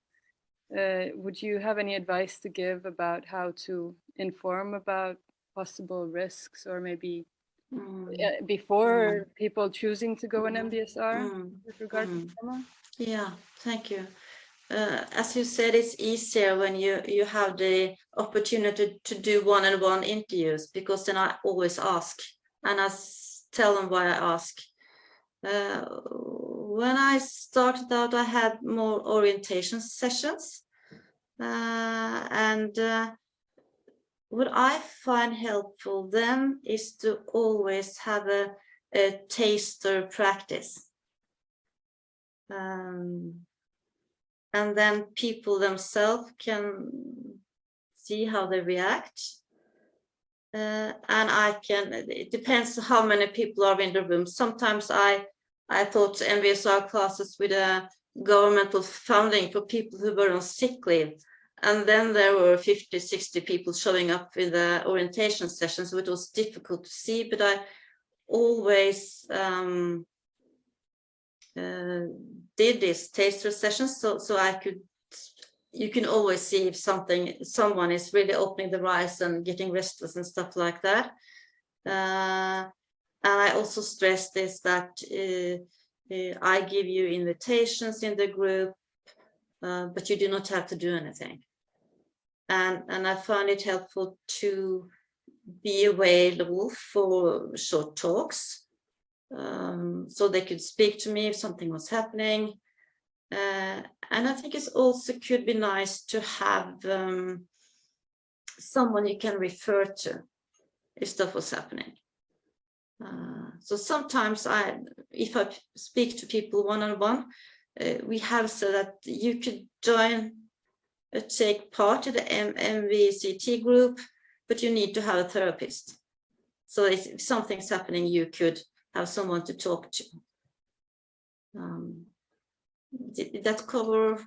would you have any advice to give about how to inform about possible risks, or maybe before people choosing to go on MBSR with regard to trauma? Yeah, thank you. As you said, it's easier when you have the opportunity to do one-on-one interviews, because then I always ask, and I tell them why I ask. When I started out, I had more orientation sessions, and what I find helpful then is to always have a taster practice. And then people themselves can see how they react. And it depends how many people are in the room. Sometimes I taught MBSR classes with a governmental funding for people who were on sick leave. And then there were 50, 60 people showing up in the orientation sessions, so it was difficult to see, but I always did these taster sessions, so you can always see if someone is really opening their eyes and getting restless and stuff like that. And I also stress this, that I give you invitations in the group, but you do not have to do anything. And I found it helpful to be available for short talks, so they could speak to me if something was happening. And I think it also could be nice to have someone you can refer to if stuff was happening. So sometimes if I speak to people one-on-one, we have so that you could take part in the MBCT group, but you need to have a therapist. So if something's happening, you could have someone to talk to. Did that cover?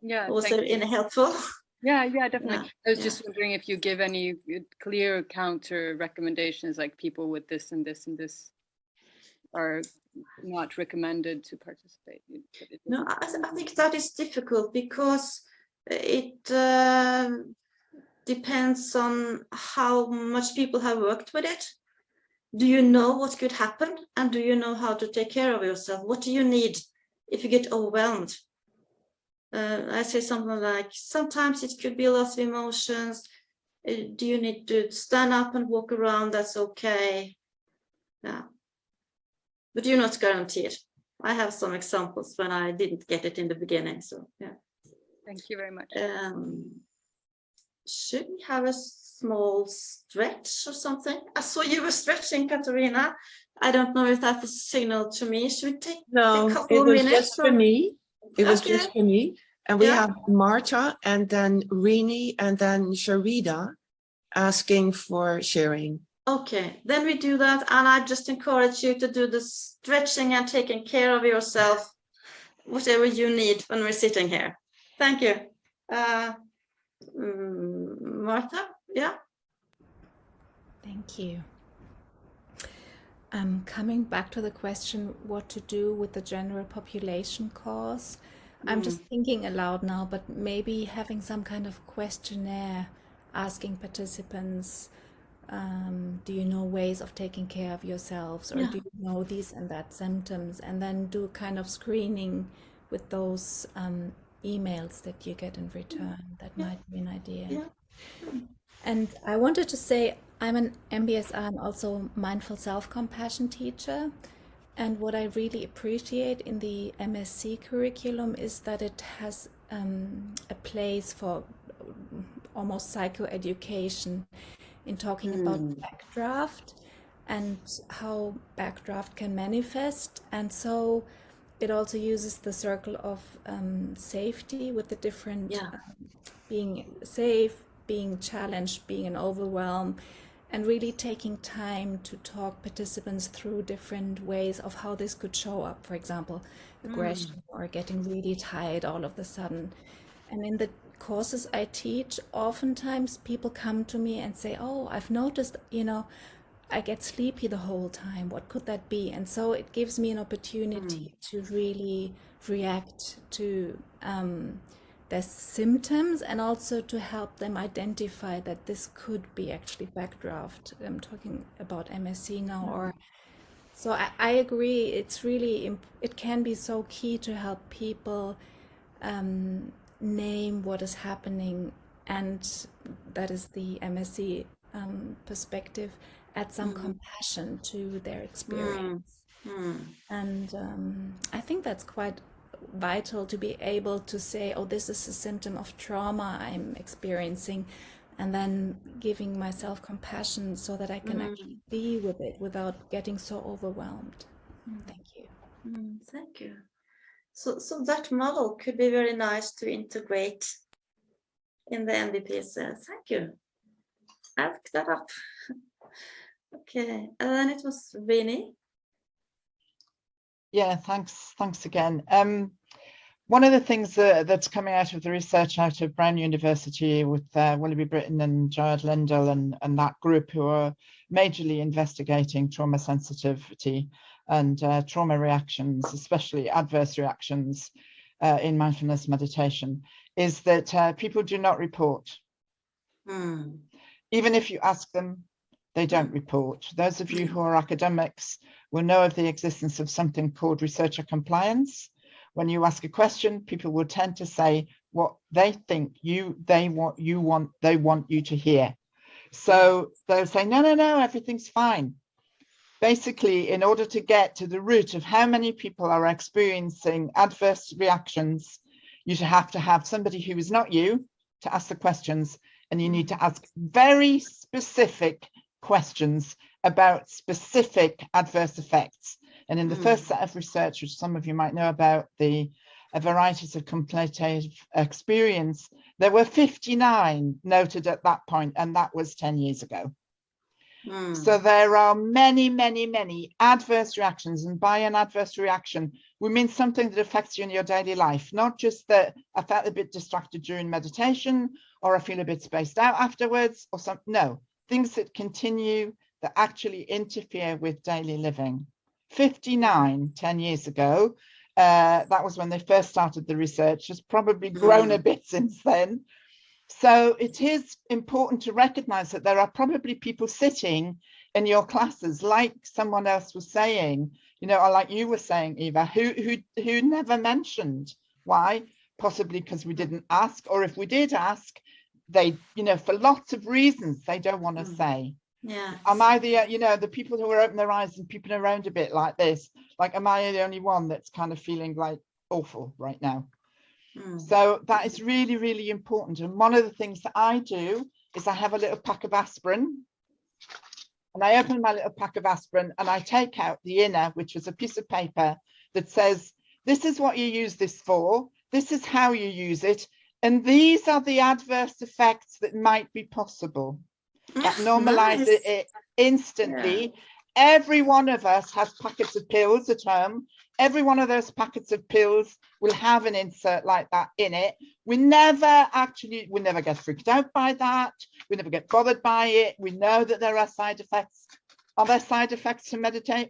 Yeah. Was there any helpful? Yeah, definitely. Yeah, I was just wondering if you give any clear counter recommendations, like people with this and this and this are not recommended to participate. No, I think that is difficult because it depends on how much people have worked with it. Do you know what could happen? And do you know how to take care of yourself? What do you need if you get overwhelmed? I say something like, sometimes it could be a lot of emotions. Do you need to stand up and walk around? That's okay. Yeah. But you're not guaranteed. I have some examples when I didn't get it in the beginning. So yeah. Thank you very much. Should we have a small stretch or something? I saw you were stretching, Katarina. I don't know if that's a signal to me. Should we take a couple of minutes? No, it was just for me. It was just for me. And we have Marta and then Rini and then Sharida asking for sharing. Okay, then we do that. And I just encourage you to do the stretching and taking care of yourself, whatever you need when we're sitting here. Thank you. Martha, yeah. Thank you. Coming back to the question, what to do with the general population course, I'm just thinking aloud now, but maybe having some kind of questionnaire asking participants, do you know ways of taking care of yourselves, or do you know these and that symptoms, and then do kind of screening with those emails that you get in return. That might be an idea. And I wanted to say, I'm an MBSR and also mindful self-compassion teacher. And what I really appreciate in the MSc curriculum is that it has a place for almost psychoeducation in talking about backdraft and how backdraft can manifest. And so it also uses the circle of safety with the different being safe, being challenged, being in overwhelm, and really taking time to talk participants through different ways of how this could show up. For example, aggression or getting really tired all of a sudden. And in the courses I teach, oftentimes people come to me and say, oh, I've noticed, I get sleepy the whole time. What could that be? And so it gives me an opportunity to really react to their symptoms and also to help them identify that this could be actually backdraft. I'm talking about MSc now. Or so I agree. It's really, it can be so key to help people name what is happening, and that is the MSc perspective. Add some compassion to their experience. And I think that's quite vital to be able to say, oh, this is a symptom of trauma I'm experiencing, and then giving myself compassion so that I can actually be with it without getting so overwhelmed. Thank you. Thank you. So that model could be very nice to integrate in the MBPSR. Thank you. I'll look that up. Okay, and then it was Rini. Yeah, thanks again. One of the things that's coming out of the research out of Brown University with Willoughby Britton and Jared Lindell and that group who are majorly investigating trauma sensitivity and trauma reactions, especially adverse reactions in mindfulness meditation, is that people do not report. Even if you ask them, they don't report. Those of you who are academics will know of the existence of something called researcher compliance. When you ask a question, people will tend to say what they think they want you to hear. So they'll say, no, everything's fine. Basically, in order to get to the root of how many people are experiencing adverse reactions, you have to have somebody who is not you to ask the questions, and you need to ask very specific questions about specific adverse effects. And in the first set of research, which some of you might know about, the varieties of contemplative experience, there were 59 noted at that point, and that was 10 years ago. So there are many, many, many adverse reactions. And by an adverse reaction, we mean something that affects you in your daily life, not just that I felt a bit distracted during meditation, or I feel a bit spaced out afterwards, or something. No, things that continue, that actually interfere with daily living. 59, 10 years ago, that was when they first started the research. It's probably grown a bit since then. So it is important to recognize that there are probably people sitting in your classes, like someone else was saying, you know, or like you were saying, Eva, who never mentioned. Why? Possibly because we didn't ask, or if we did ask, they, you know, for lots of reasons, they don't want to say. Yeah. Am I the, you know, the people who are open their eyes and peeping around a bit like this, like, am I the only one that's kind of feeling like awful right now? So that is really, really important. And one of the things that I do is I have a little pack of aspirin, and I open my little pack of aspirin and I take out the inner, which is a piece of paper that says, this is what you use this for, this is how you use it, and these are the adverse effects that might be possible. That normalizes it instantly. Yeah. Every one of us has packets of pills at home. Every one of those packets of pills will have an insert like that in it. We never get freaked out by that. We never get bothered by it. We know that there are side effects. Are there side effects to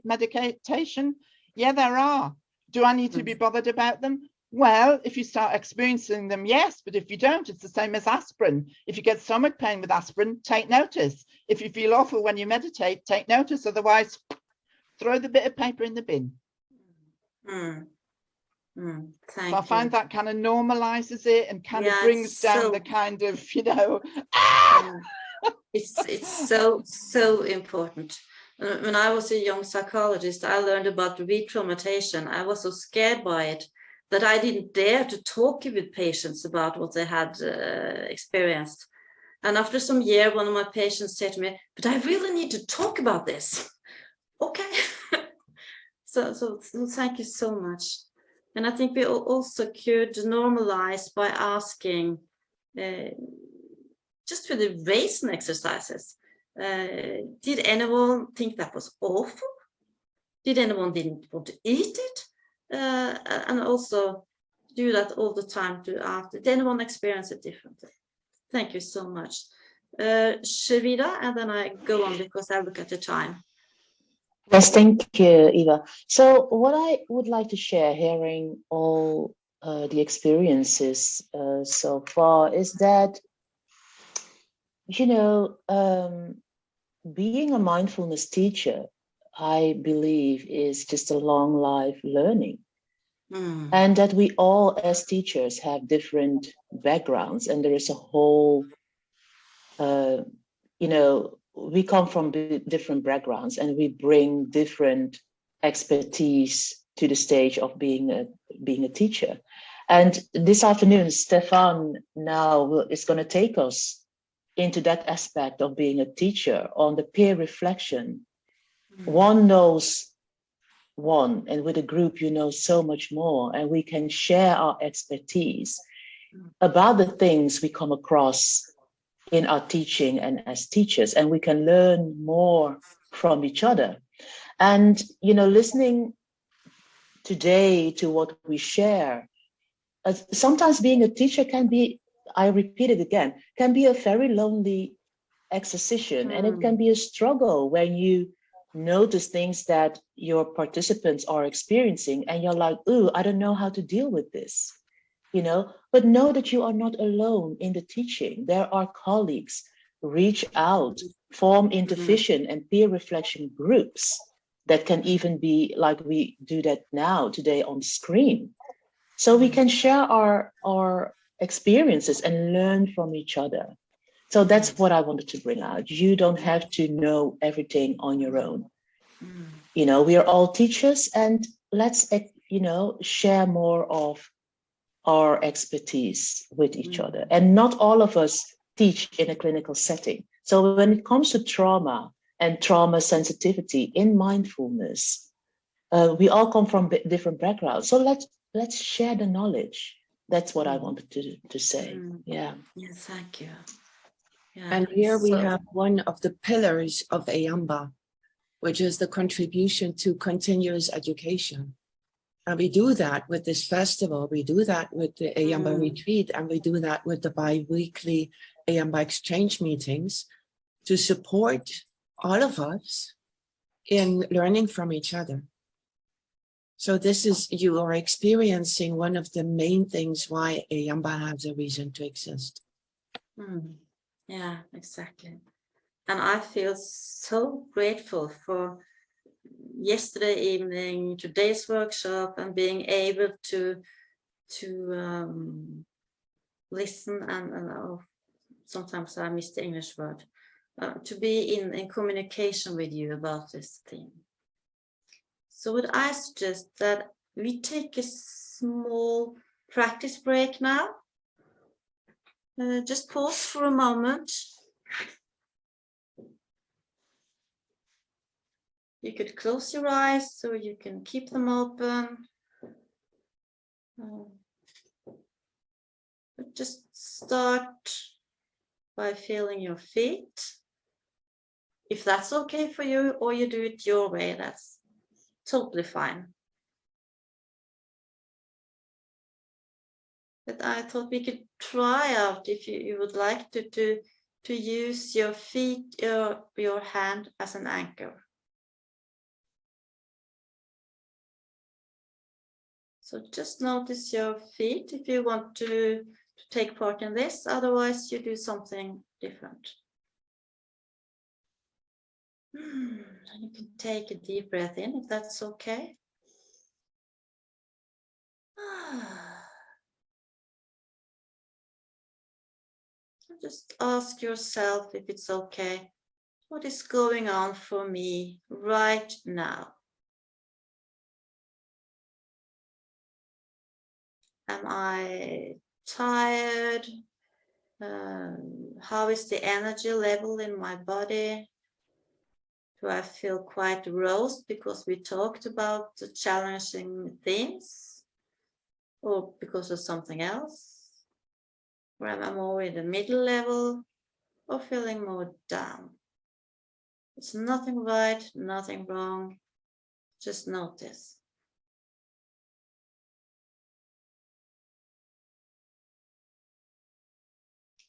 medication? Yeah, there are. Do I need to be bothered about them? Well, if you start experiencing them, yes, but if you don't, it's the same as aspirin. If you get stomach pain with aspirin, take notice. If you feel awful when you meditate, take notice. Otherwise, throw the bit of paper in the bin. So I find that kind of normalizes it and kind of brings down the kind of, you know, it's so important. When I was a young psychologist, I learned about re-traumatization. I was so scared by it that I didn't dare to talk with patients about what they had experienced. And after some year, one of my patients said to me, but I really need to talk about this. Okay. so thank you so much. And I think we also could normalize by asking, just with the raising exercises, did anyone think that was awful? Did anyone didn't want to eat it? And also do that all the time to ask, did anyone experience it differently? Thank you so much. Sharida, and then I go on because I look at the time. Yes, thank you, Eva. So what I would like to share, hearing all the experiences so far, is that, you know, being a mindfulness teacher, I believe, is just a long life learning. And that we all as teachers have different backgrounds, and there is a whole, you know, we come from different backgrounds and we bring different expertise to the stage of being a teacher. And this afternoon, Stefan now is going to take us into that aspect of being a teacher on the peer reflection. One knows one, and with a group you know so much more, and we can share our expertise about the things we come across in our teaching and as teachers, and we can learn more from each other. And you know, listening today to what we share, sometimes being a teacher can be, I repeat it again, can be a very lonely exercise, and it can be a struggle when you notice things that your participants are experiencing and you're like, ooh, I don't know how to deal with this, you know. But know that you are not alone in the teaching. There are colleagues. Reach out, form intervision and peer reflection groups that can even be like we do that now today on screen, so we can share our experiences and learn from each other. So that's what I wanted to bring out. You don't have to know everything on your own. You know, we are all teachers, and let's, you know, share more of our expertise with each other. And not all of us teach in a clinical setting. So when it comes to trauma and trauma sensitivity in mindfulness, we all come from different backgrounds. So let's share the knowledge. That's what I wanted to say. Yeah. Yes, thank you. Yeah. And here we So- have one of the pillars of Ayamba, which is the contribution to continuous education. And we do that with this festival, we do that with the Ayamba retreat, and we do that with the bi-weekly Ayamba exchange meetings to support all of us in learning from each other. So this is, you are experiencing one of the main things why Ayamba has a reason to exist. Yeah, exactly. And I feel so grateful for yesterday evening, today's workshop, and being able to listen and sometimes I miss the English word, to be in communication with you about this theme. So would I suggest that we take a small practice break now? Just pause for a moment. You could close your eyes or you can keep them open. But just start by feeling your feet. If that's okay for you, or you do it your way, that's totally fine. But I thought we could try out, if you would like to use your feet, your hand as an anchor. So just notice your feet if you want to take part in this, otherwise you do something different. And you can take a deep breath in if that's okay. Just ask yourself if it's okay. What is going on for me right now? Am I tired? How is the energy level in my body? Do I feel quite roused because we talked about the challenging themes, or because of something else? Or am I more in the middle level, or feeling more down? It's nothing right, nothing wrong. Just notice.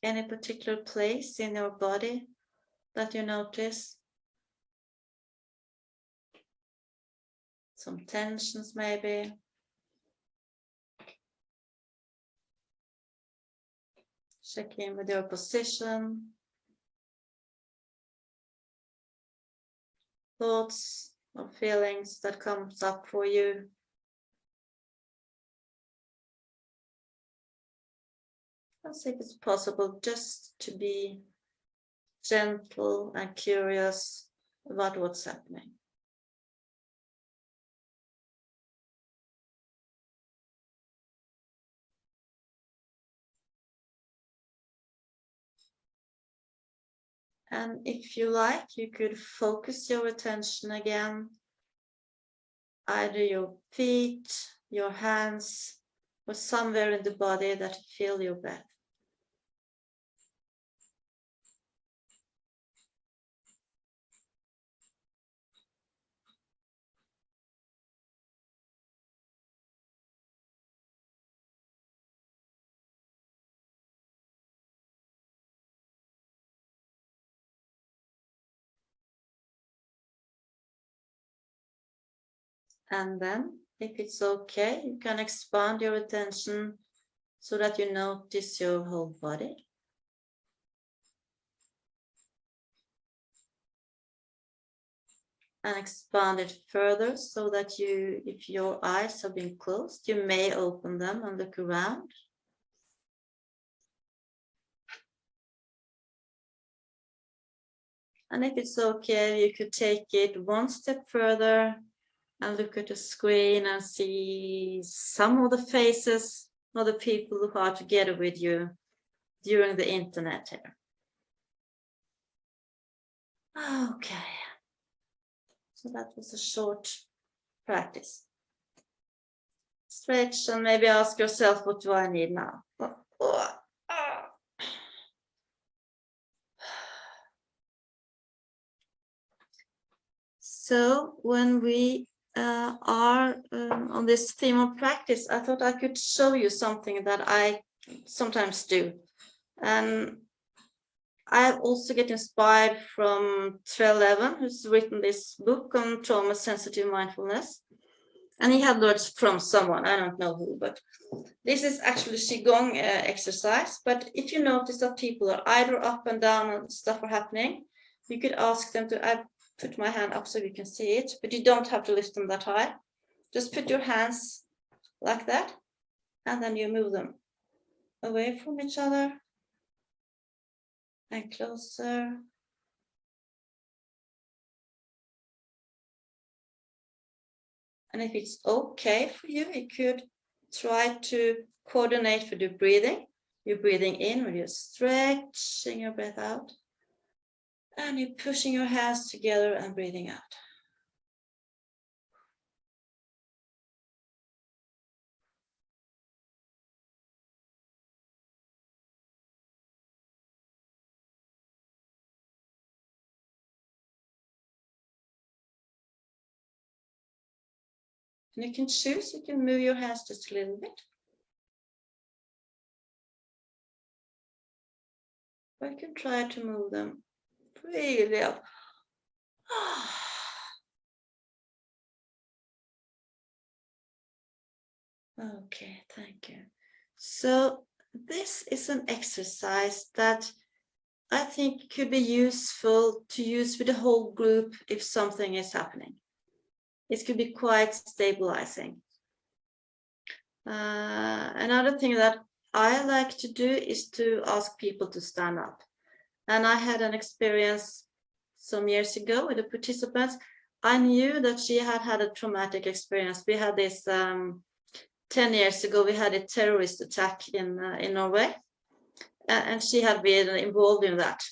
Any particular place in your body that you notice? Some tensions maybe. Check in with your position. Thoughts or feelings that comes up for you. And see if it's possible just to be gentle and curious about what's happening. And if you like, you could focus your attention again, either your feet, your hands, or somewhere in the body that feel your breath. And then, if it's okay, you can expand your attention so that you notice your whole body. And expand it further so that you, if your eyes have been closed, you may open them and look around. And if it's okay, you could take it one step further and look at the screen and see some of the faces of the people who are together with you during the internet here. Okay. So that was a short practice. Stretch and maybe ask yourself, what do I need now? So when we are on this theme of practice, I thought I could show you something that I sometimes do. And I also get inspired from Trell, who's written this book on trauma-sensitive mindfulness. And he had learned from someone, I don't know who, but this is actually Qigong exercise. But if you notice that people are either up and down and stuff are happening, you could ask them to, I put my hand up so you can see it, but you don't have to lift them that high. Just put your hands like that, and then you move them away from each other and closer. And if it's okay for you, you could try to coordinate with your breathing. You're breathing in when you're stretching your breath out. And you're pushing your hands together and breathing out. And you can choose, you can move your hands just a little bit. Or you can try to move them really up. Okay, thank you. So this is an exercise that I think could be useful to use with the whole group if something is happening. It could be quite stabilizing. Another thing that I like to do is to ask people to stand up. And I had an experience some years ago with the participants. I knew that she had had a traumatic experience. We had this 10 years ago, we had a terrorist attack in Norway. And she had been involved in that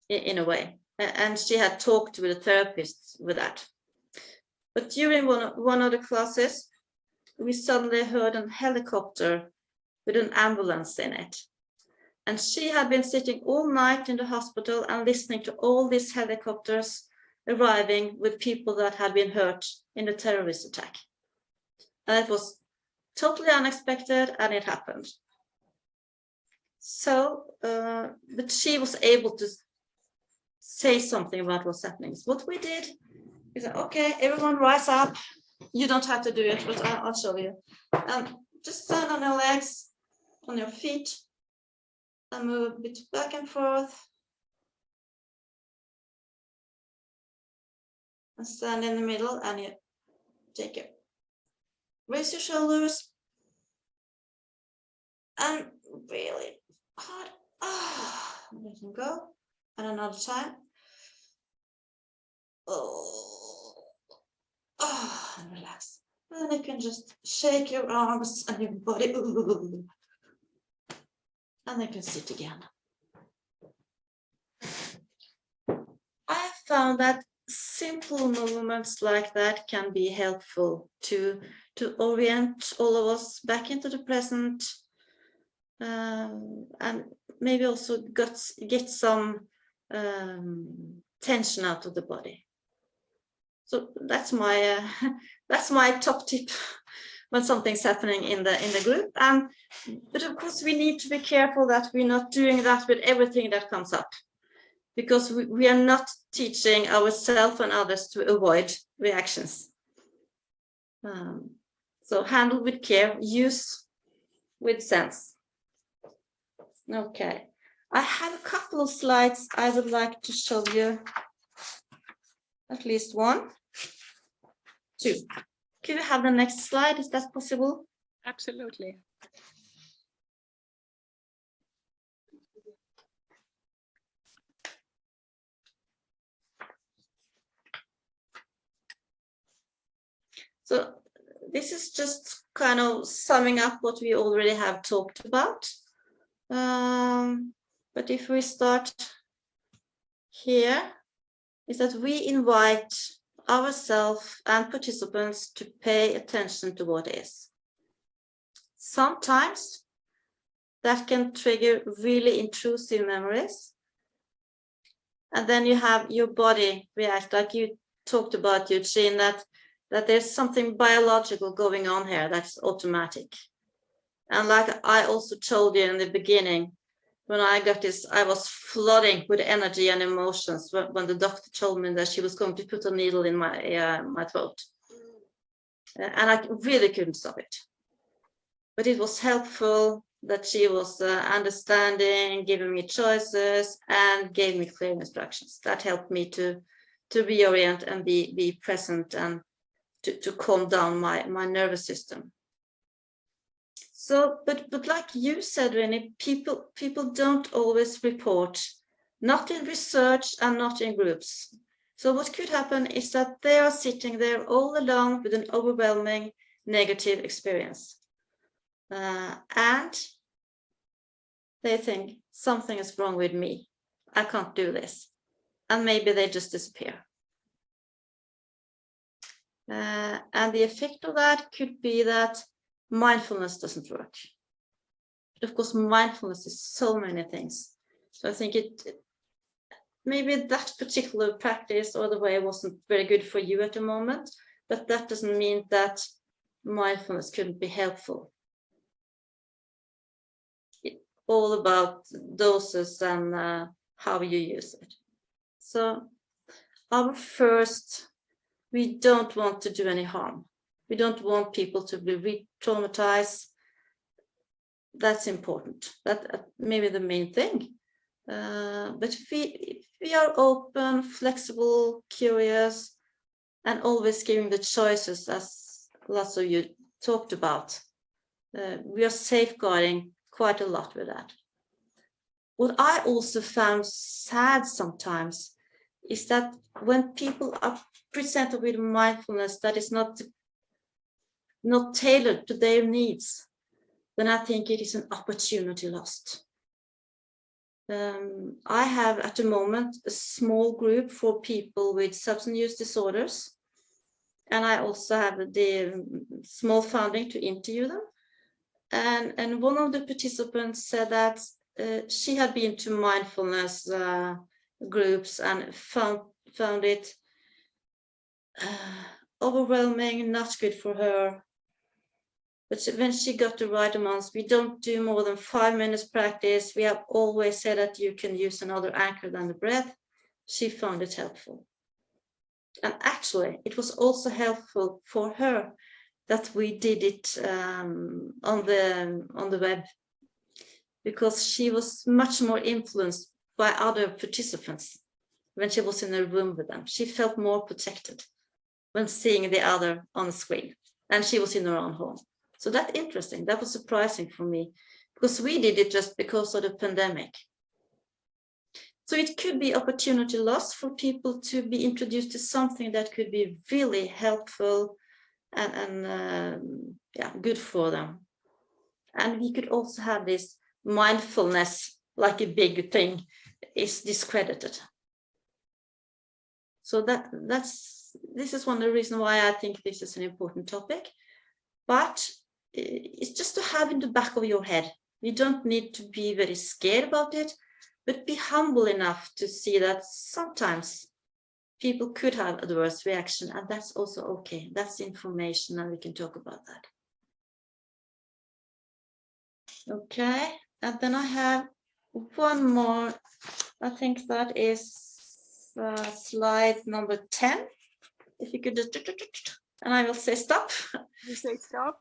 in a way. And she had talked with a therapist with that. But during one of the classes, we suddenly heard a helicopter with an ambulance in it. And she had been sitting all night in the hospital and listening to all these helicopters arriving with people that had been hurt in the terrorist attack. And it was totally unexpected, and it happened. So, but she was able to say something about what's happening. So what we did is, okay, everyone rise up. You don't have to do it, but I'll show you. Just stand on your legs, on your feet, and move a bit back and forth. And stand in the middle, and you take it. Raise your shoulders. And really hard. Let them go. And another time. And relax. And you can just shake your arms and your body. And you can sit again. I found that simple movements like that can be helpful to orient all of us back into the present, and maybe also get some tension out of the body. So that's my top tip when something's happening in the group. But of course we need to be careful that we're not doing that with everything that comes up, because we are not teaching ourselves and others to avoid reactions. So handle with care, use with sense. Okay, I have a couple of slides I would like to show you. At least one, two. Could you have the next slide? Is that possible? Absolutely. So this is just kind of summing up what we already have talked about. But if we start here, is that we invite ourselves and participants to pay attention to what is. Sometimes that can trigger really intrusive memories. And then you have your body react, like you talked about, Eugene, that there's something biological going on here that's automatic. And like I also told you in the beginning, when I got this, I was flooding with energy and emotions when the doctor told me that she was going to put a needle in my throat. And I really couldn't stop it. But it was helpful that she was understanding, giving me choices, and gave me clear instructions. That helped me to reorient and be present and to calm down my nervous system. So, but like you said, Rennie, people don't always report, not in research and not in groups. So what could happen is that they are sitting there all alone with an overwhelming negative experience. And they think something is wrong with me. I can't do this. And maybe they just disappear. And the effect of that could be that mindfulness doesn't work. But of course, mindfulness is so many things. So I think maybe that particular practice or the way wasn't very good for you at the moment, but that doesn't mean that mindfulness couldn't be helpful. It's all about doses and how you use it. So our first, we don't want to do any harm. We don't want people to be re-traumatized. That's important. That maybe the main thing. But if we are open, flexible, curious, and always giving the choices, as lots of you talked about, we are safeguarding quite a lot with that. What I also found sad sometimes is that when people are presented with mindfulness that is not tailored to their needs, then I think it is an opportunity lost. I have at the moment a small group for people with substance use disorders, and I also have the small funding to interview them. And one of the participants said that she had been to mindfulness groups and found it overwhelming, not good for her. But when she got the right amounts, we don't do more than 5 minutes practice. We have always said that you can use another anchor than the breath. She found it helpful. And actually, it was also helpful for her that we did it on the web, because she was much more influenced by other participants when she was in a room with them. She felt more protected when seeing the other on the screen, and she was in her own home. So that's interesting. That was surprising for me, because we did it just because of the pandemic. So it could be opportunity lost for people to be introduced to something that could be really helpful and good for them. And we could also have this mindfulness, like a big thing, is discredited. So this is one of the reasons why I think this is an important topic. But it's just to have in the back of your head. You don't need to be very scared about it, but be humble enough to see that sometimes people could have adverse reaction, and that's also okay. That's information, and we can talk about that. Okay, and then I have one more. I think that is slide number 10. If you could just, and I will say stop. You say stop.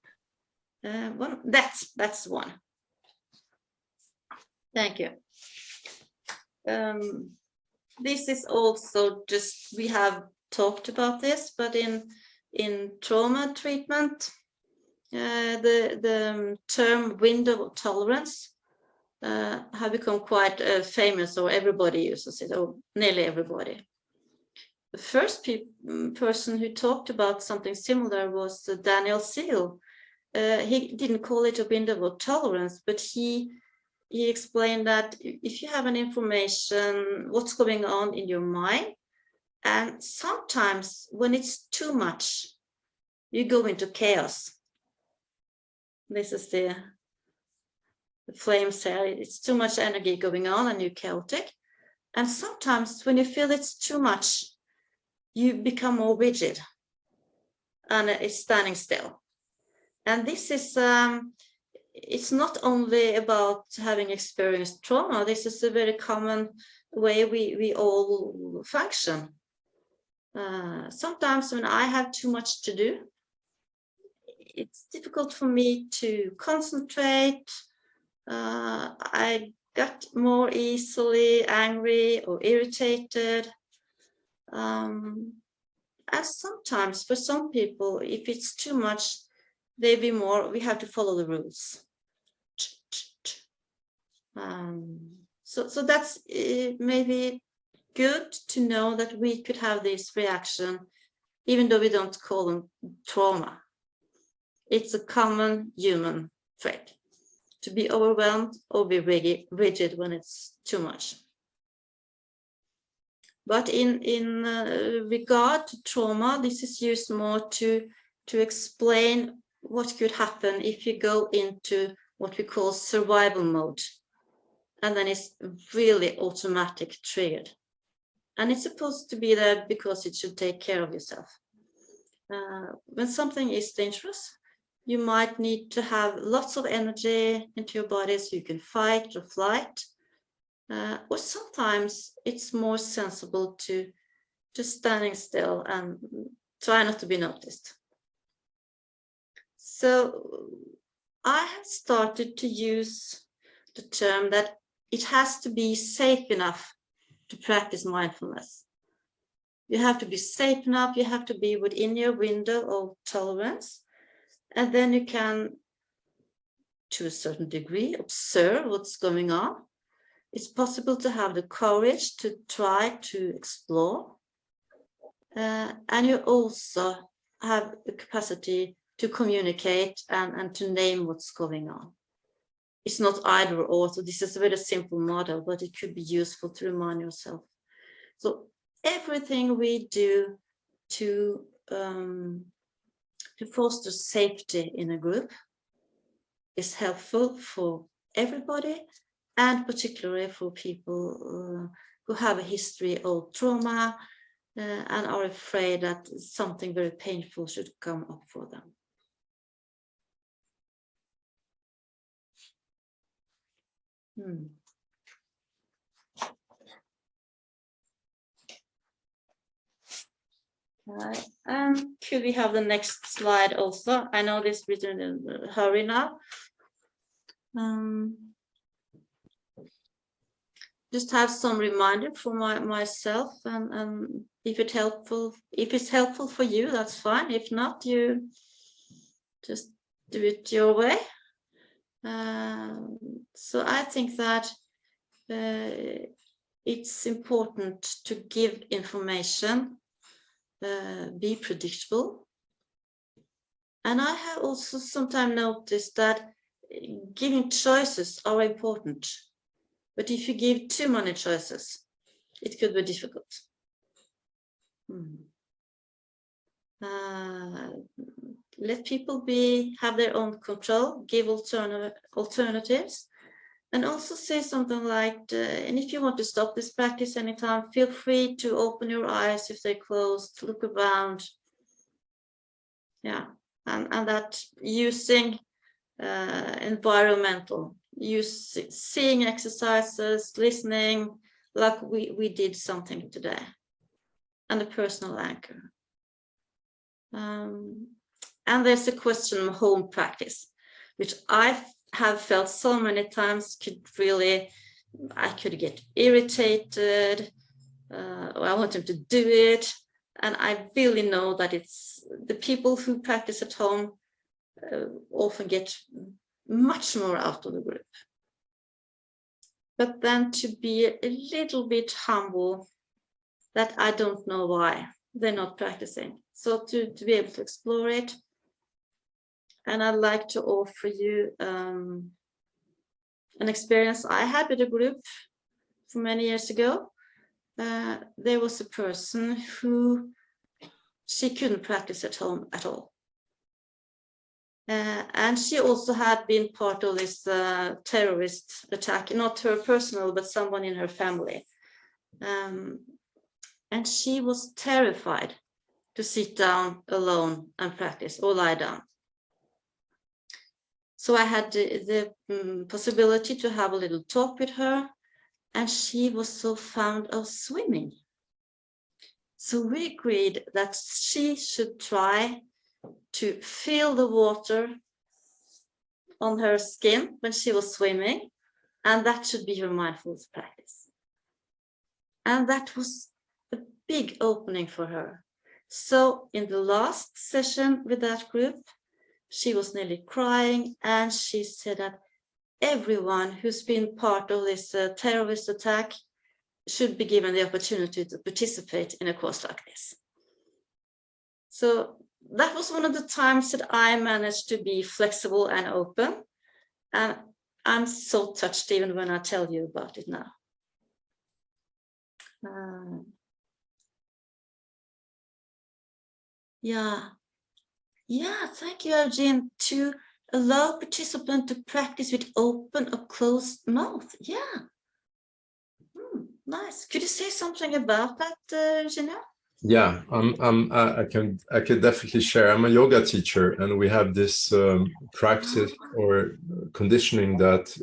That's one. Thank you. This is also just, we have talked about this, but in trauma treatment, the term window of tolerance have become quite famous, or everybody uses it, or nearly everybody. The first person who talked about something similar was Daniel Siegel. He didn't call it a window of tolerance, but he explained that if you have an information, what's going on in your mind, and sometimes when it's too much, you go into chaos. This is the flames here. It's too much energy going on and you're chaotic. And sometimes when you feel it's too much, you become more rigid and it's standing still. And this is, it's not only about having experienced trauma, this is a very common way we all function. Sometimes when I have too much to do, it's difficult for me to concentrate. I get more easily angry or irritated. And sometimes for some people, if it's too much, we have to follow the rules. So that's maybe good to know that we could have this reaction, even though we don't call them trauma. It's a common human trait to be overwhelmed or be rigid when it's too much. But in regard to trauma, this is used more to explain what could happen if you go into what we call survival mode. And then it's really automatic triggered. And it's supposed to be there because it should take care of yourself. When something is dangerous, you might need to have lots of energy into your body so you can fight or flight. Or sometimes it's more sensible to just standing still and try not to be noticed. So I have started to use the term that it has to be safe enough to practice mindfulness. You have to be safe enough, you have to be within your window of tolerance, and then you can, to a certain degree, observe what's going on. It's possible to have the courage to try to explore, and you also have the capacity to communicate and to name what's going on. It's not either or, so this is a very simple model, but it could be useful to remind yourself. So everything we do to foster safety in a group is helpful for everybody, and particularly for people who have a history of trauma and are afraid that something very painful should come up for them. Could we have the next slide also? I know this is in a hurry now. Just have some reminder for myself, and if it's helpful for you, that's fine. If not, you just do it your way. So I think that it's important to give information, be predictable. And I have also sometimes noticed that giving choices are important. But if you give too many choices, it could be difficult. Let people have their own control, give alternatives, and also say something like, and if you want to stop this practice anytime, feel free to open your eyes if they're closed, look around. Yeah, and that using environmental, seeing exercises, listening, like we did something today, and a personal anchor. And there's a question of home practice, which I have felt so many times I could get irritated, or I want them to do it. And I really know that it's the people who practice at home often get much more out of the group. But then to be a little bit humble that I don't know why they're not practicing. So to be able to explore it. And I'd like to offer you an experience I had with a group from many years ago. There was a person she couldn't practice at home at all. And she also had been part of this terrorist attack, not her personal, but someone in her family. and she was terrified to sit down alone and practice or lie down. So I had the possibility to have a little talk with her, and she was so fond of swimming. So we agreed that she should try to feel the water on her skin when she was swimming, and that should be her mindfulness practice. And that was a big opening for her. So in the last session with that group, she was nearly crying, and she said that everyone who's been part of this terrorist attack should be given the opportunity to participate in a course like this. So that was one of the times that I managed to be flexible and open. And I'm so touched even when I tell you about it now. Yeah, thank you, Eugene, to allow participants to practice with open or closed mouth. Yeah. Nice. Could you say something about that, Eugene? Yeah, I can definitely share. I'm a yoga teacher, and we have this practice or conditioning that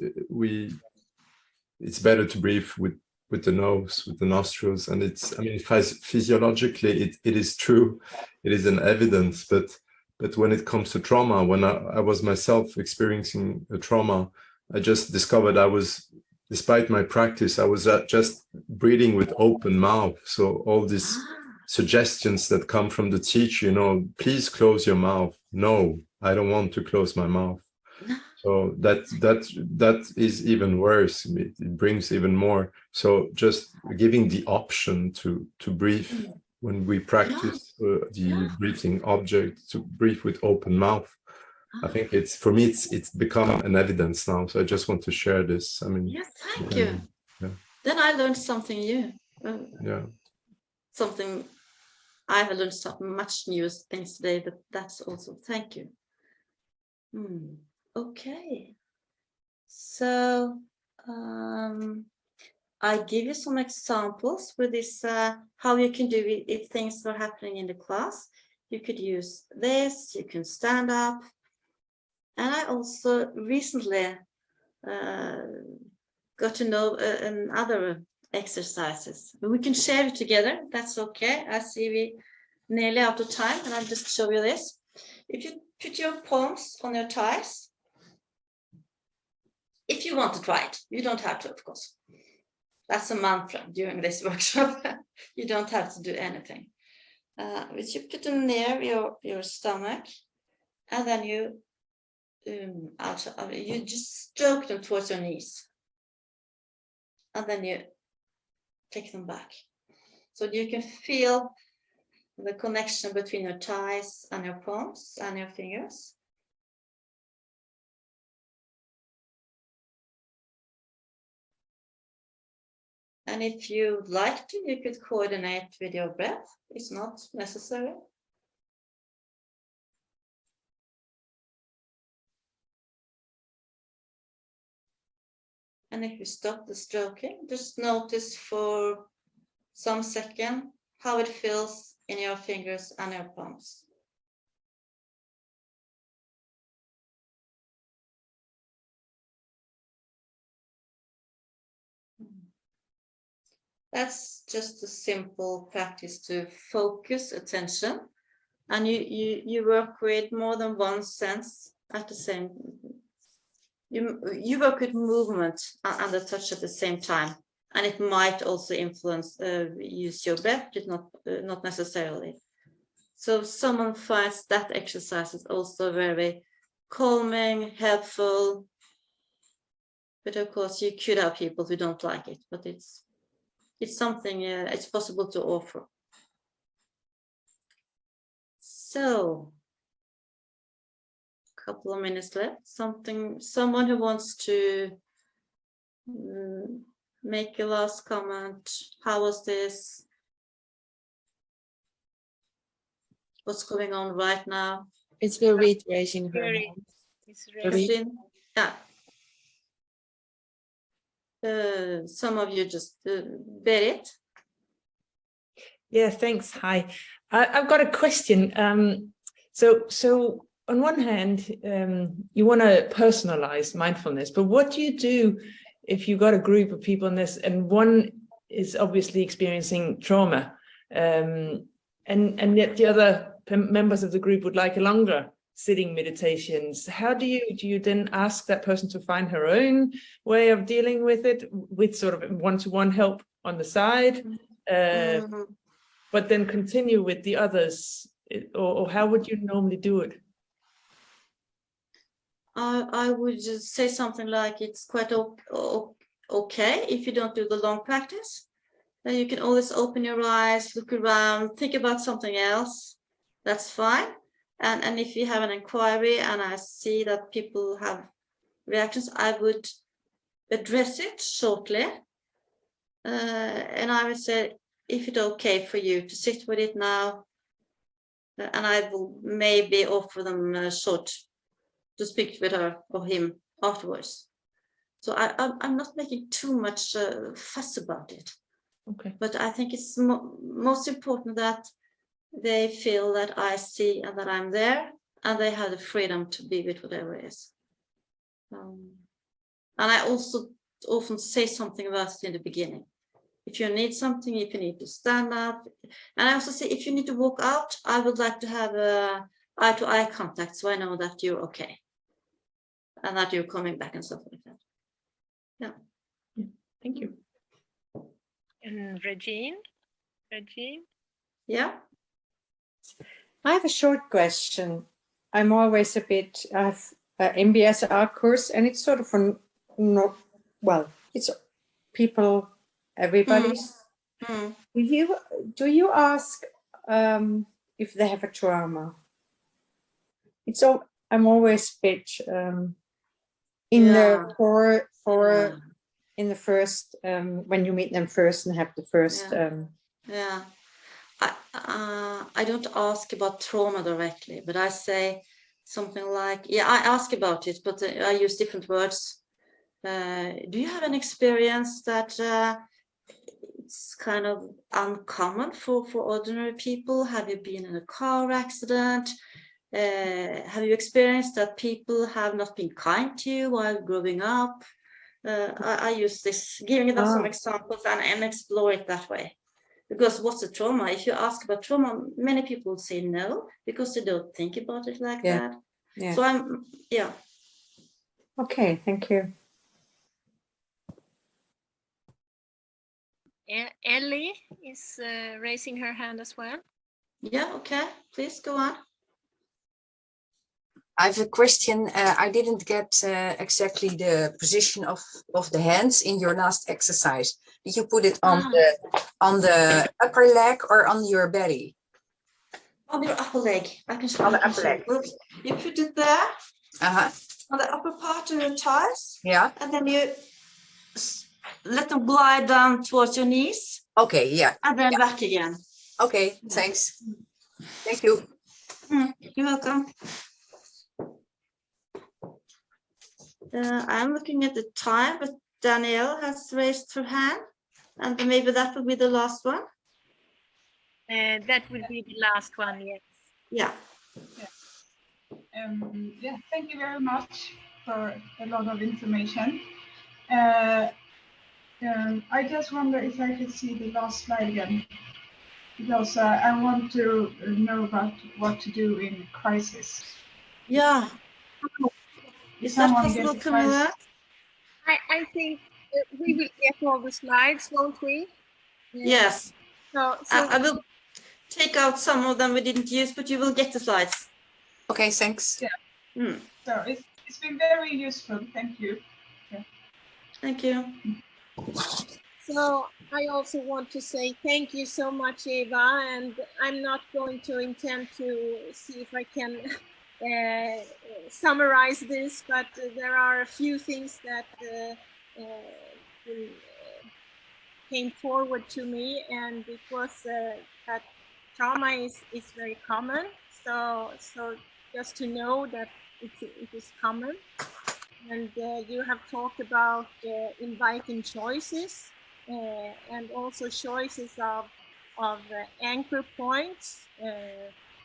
it's better to breathe with the nose, with the nostrils, and it's, I mean, physiologically it is true, it is an evidence, but when it comes to trauma, when I was myself experiencing a trauma, I just discovered despite my practice, I was just breathing with open mouth. So all these suggestions that come from the teacher, please close your mouth. No, I don't want to close my mouth. So that is even worse. It brings even more. So just giving the option to breathe when we practice the breathing object, to breathe with open mouth. I think for me it's become an evidence now. So I just want to share this. I mean, yes, thank you. Yeah. Then I learned something new. Something I have learned much new things today, but that's also thank you. Okay. So I give you some examples with this, how you can do it if things are happening in the class. You could use this, you can stand up. And I also recently got to know other exercises. We can share it together, that's okay. I see we nearly out of time, and I'll just show you this. If you put your palms on your thighs, if you want to try it, you don't have to, of course. That's a mantra during this workshop. You don't have to do anything. But you put them near your stomach, and then you just stroke them towards your knees, and then you take them back. So you can feel the connection between your thighs and your palms and your fingers. And if you'd like to, you could coordinate with your breath. It's not necessary. And if you stop the stroking, just notice for some second how it feels in your fingers and your palms. That's just a simple practice to focus attention, and you work with more than one sense at the same. You work with movement and the touch at the same time, and it might also influence use your breath, but not necessarily. So if someone finds that exercise is also very calming, helpful, but of course you could have people who don't like it, but it's something it's possible to offer. So a couple of minutes left. Someone who wants to make a last comment. How was this? What's going on right now? It's Berit raising her hand. Yeah. Some of you just Berit. Yeah, thanks. Hi. I've got a question. So on one hand, you want to personalize mindfulness, but what do you do if you've got a group of people in this and one is obviously experiencing trauma, and yet the other members of the group would like a longer sitting meditations? How do you then ask that person to find her own way of dealing with it, with sort of one-to-one help on the side, but then continue with the others, or how would you normally do it? I would just say something like it's quite okay if you don't do the long practice. Then you can always open your eyes, look around, think about something else. That's fine. And if you have an inquiry and I see that people have reactions, I would address it shortly. And I would say, if it's okay for you to sit with it now, and I will maybe offer them short to speak with her or him afterwards. So I'm not making too much fuss about it. Okay. But I think it's most important that they feel that I see and that I'm there, and they have the freedom to be with whatever it is. And I also often say something about it in the beginning. If you need something, if you need to stand up. And I also say, if you need to walk out, I would like to have eye-to-eye contact so I know that you're okay. And that you're coming back and stuff like that. Yeah. Thank you. And Regine? Yeah. I have a short question. I'm always a bit of MBSR course, and it's sort of it's people, everybody's. Do you ask if they have a trauma? I'm always a bit in the first when you meet them first and have the first. I don't ask about trauma directly, but I say something like, I ask about it, but I use different words. Do you have an experience that it's kind of uncommon for ordinary people? Have you been in a car accident? Have you experienced that people have not been kind to you while growing up? I use this, giving them some examples and explore it that way. Because what's a trauma? If you ask about trauma, many people will say no, because they don't think about it like that. Yeah. So Okay, thank you. Ellie is raising her hand as well. Yeah, okay, please go on. I have a question. I didn't get exactly the position of the hands in your last exercise. Did you put it on the upper leg or on your belly? On your upper leg. I can show on the upper leg. You put it there. On the upper part of your thighs. Yeah. And then you let them glide down towards your knees. Okay. Yeah. And then back again. Okay. Thanks. Thank you. You're welcome. I'm looking at the time, but Danielle has raised her hand, and maybe that will be the last one. That will be the last one, yes. Yeah. Yeah, thank you very much for a lot of information. I just wonder if I could see the last slide again, because I want to know about what to do in crisis. Yeah. Is that possible, Camilla? I think we will get all the slides, won't we? Yes. So I will take out some of them we didn't use, but you will get the slides. Okay, thanks. Yeah. So it's been very useful. Thank you. Yeah. Thank you. So I also want to say thank you so much, Eva, and I'm not going to intend to see if I can summarize this, but there are a few things that came forward to me, and it was that trauma is very common. So just to know that it is common. And you have talked about inviting choices and also choices of of anchor points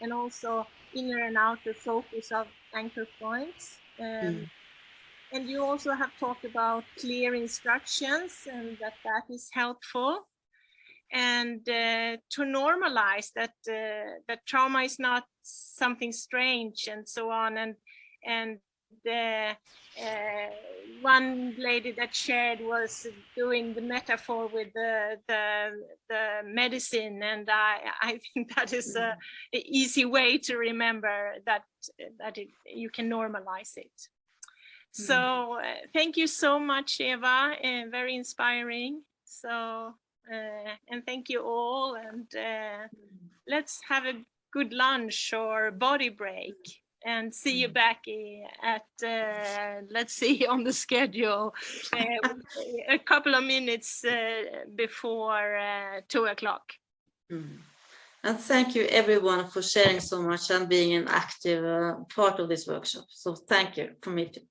and also inner and outer focus of anchor points. And you also have talked about clear instructions and that is helpful. And to normalize that that trauma is not something strange and so on. And one lady that shared was doing the metaphor with the medicine, and I think that is a easy way to remember that you can normalize it. So thank you so much, Eva, very inspiring. So and thank you all, and let's have a good lunch or body break, and see you back at let's see on the schedule a couple of minutes before 2 o'clock. And thank you everyone for sharing so much and being an active part of this workshop. So thank you from me too.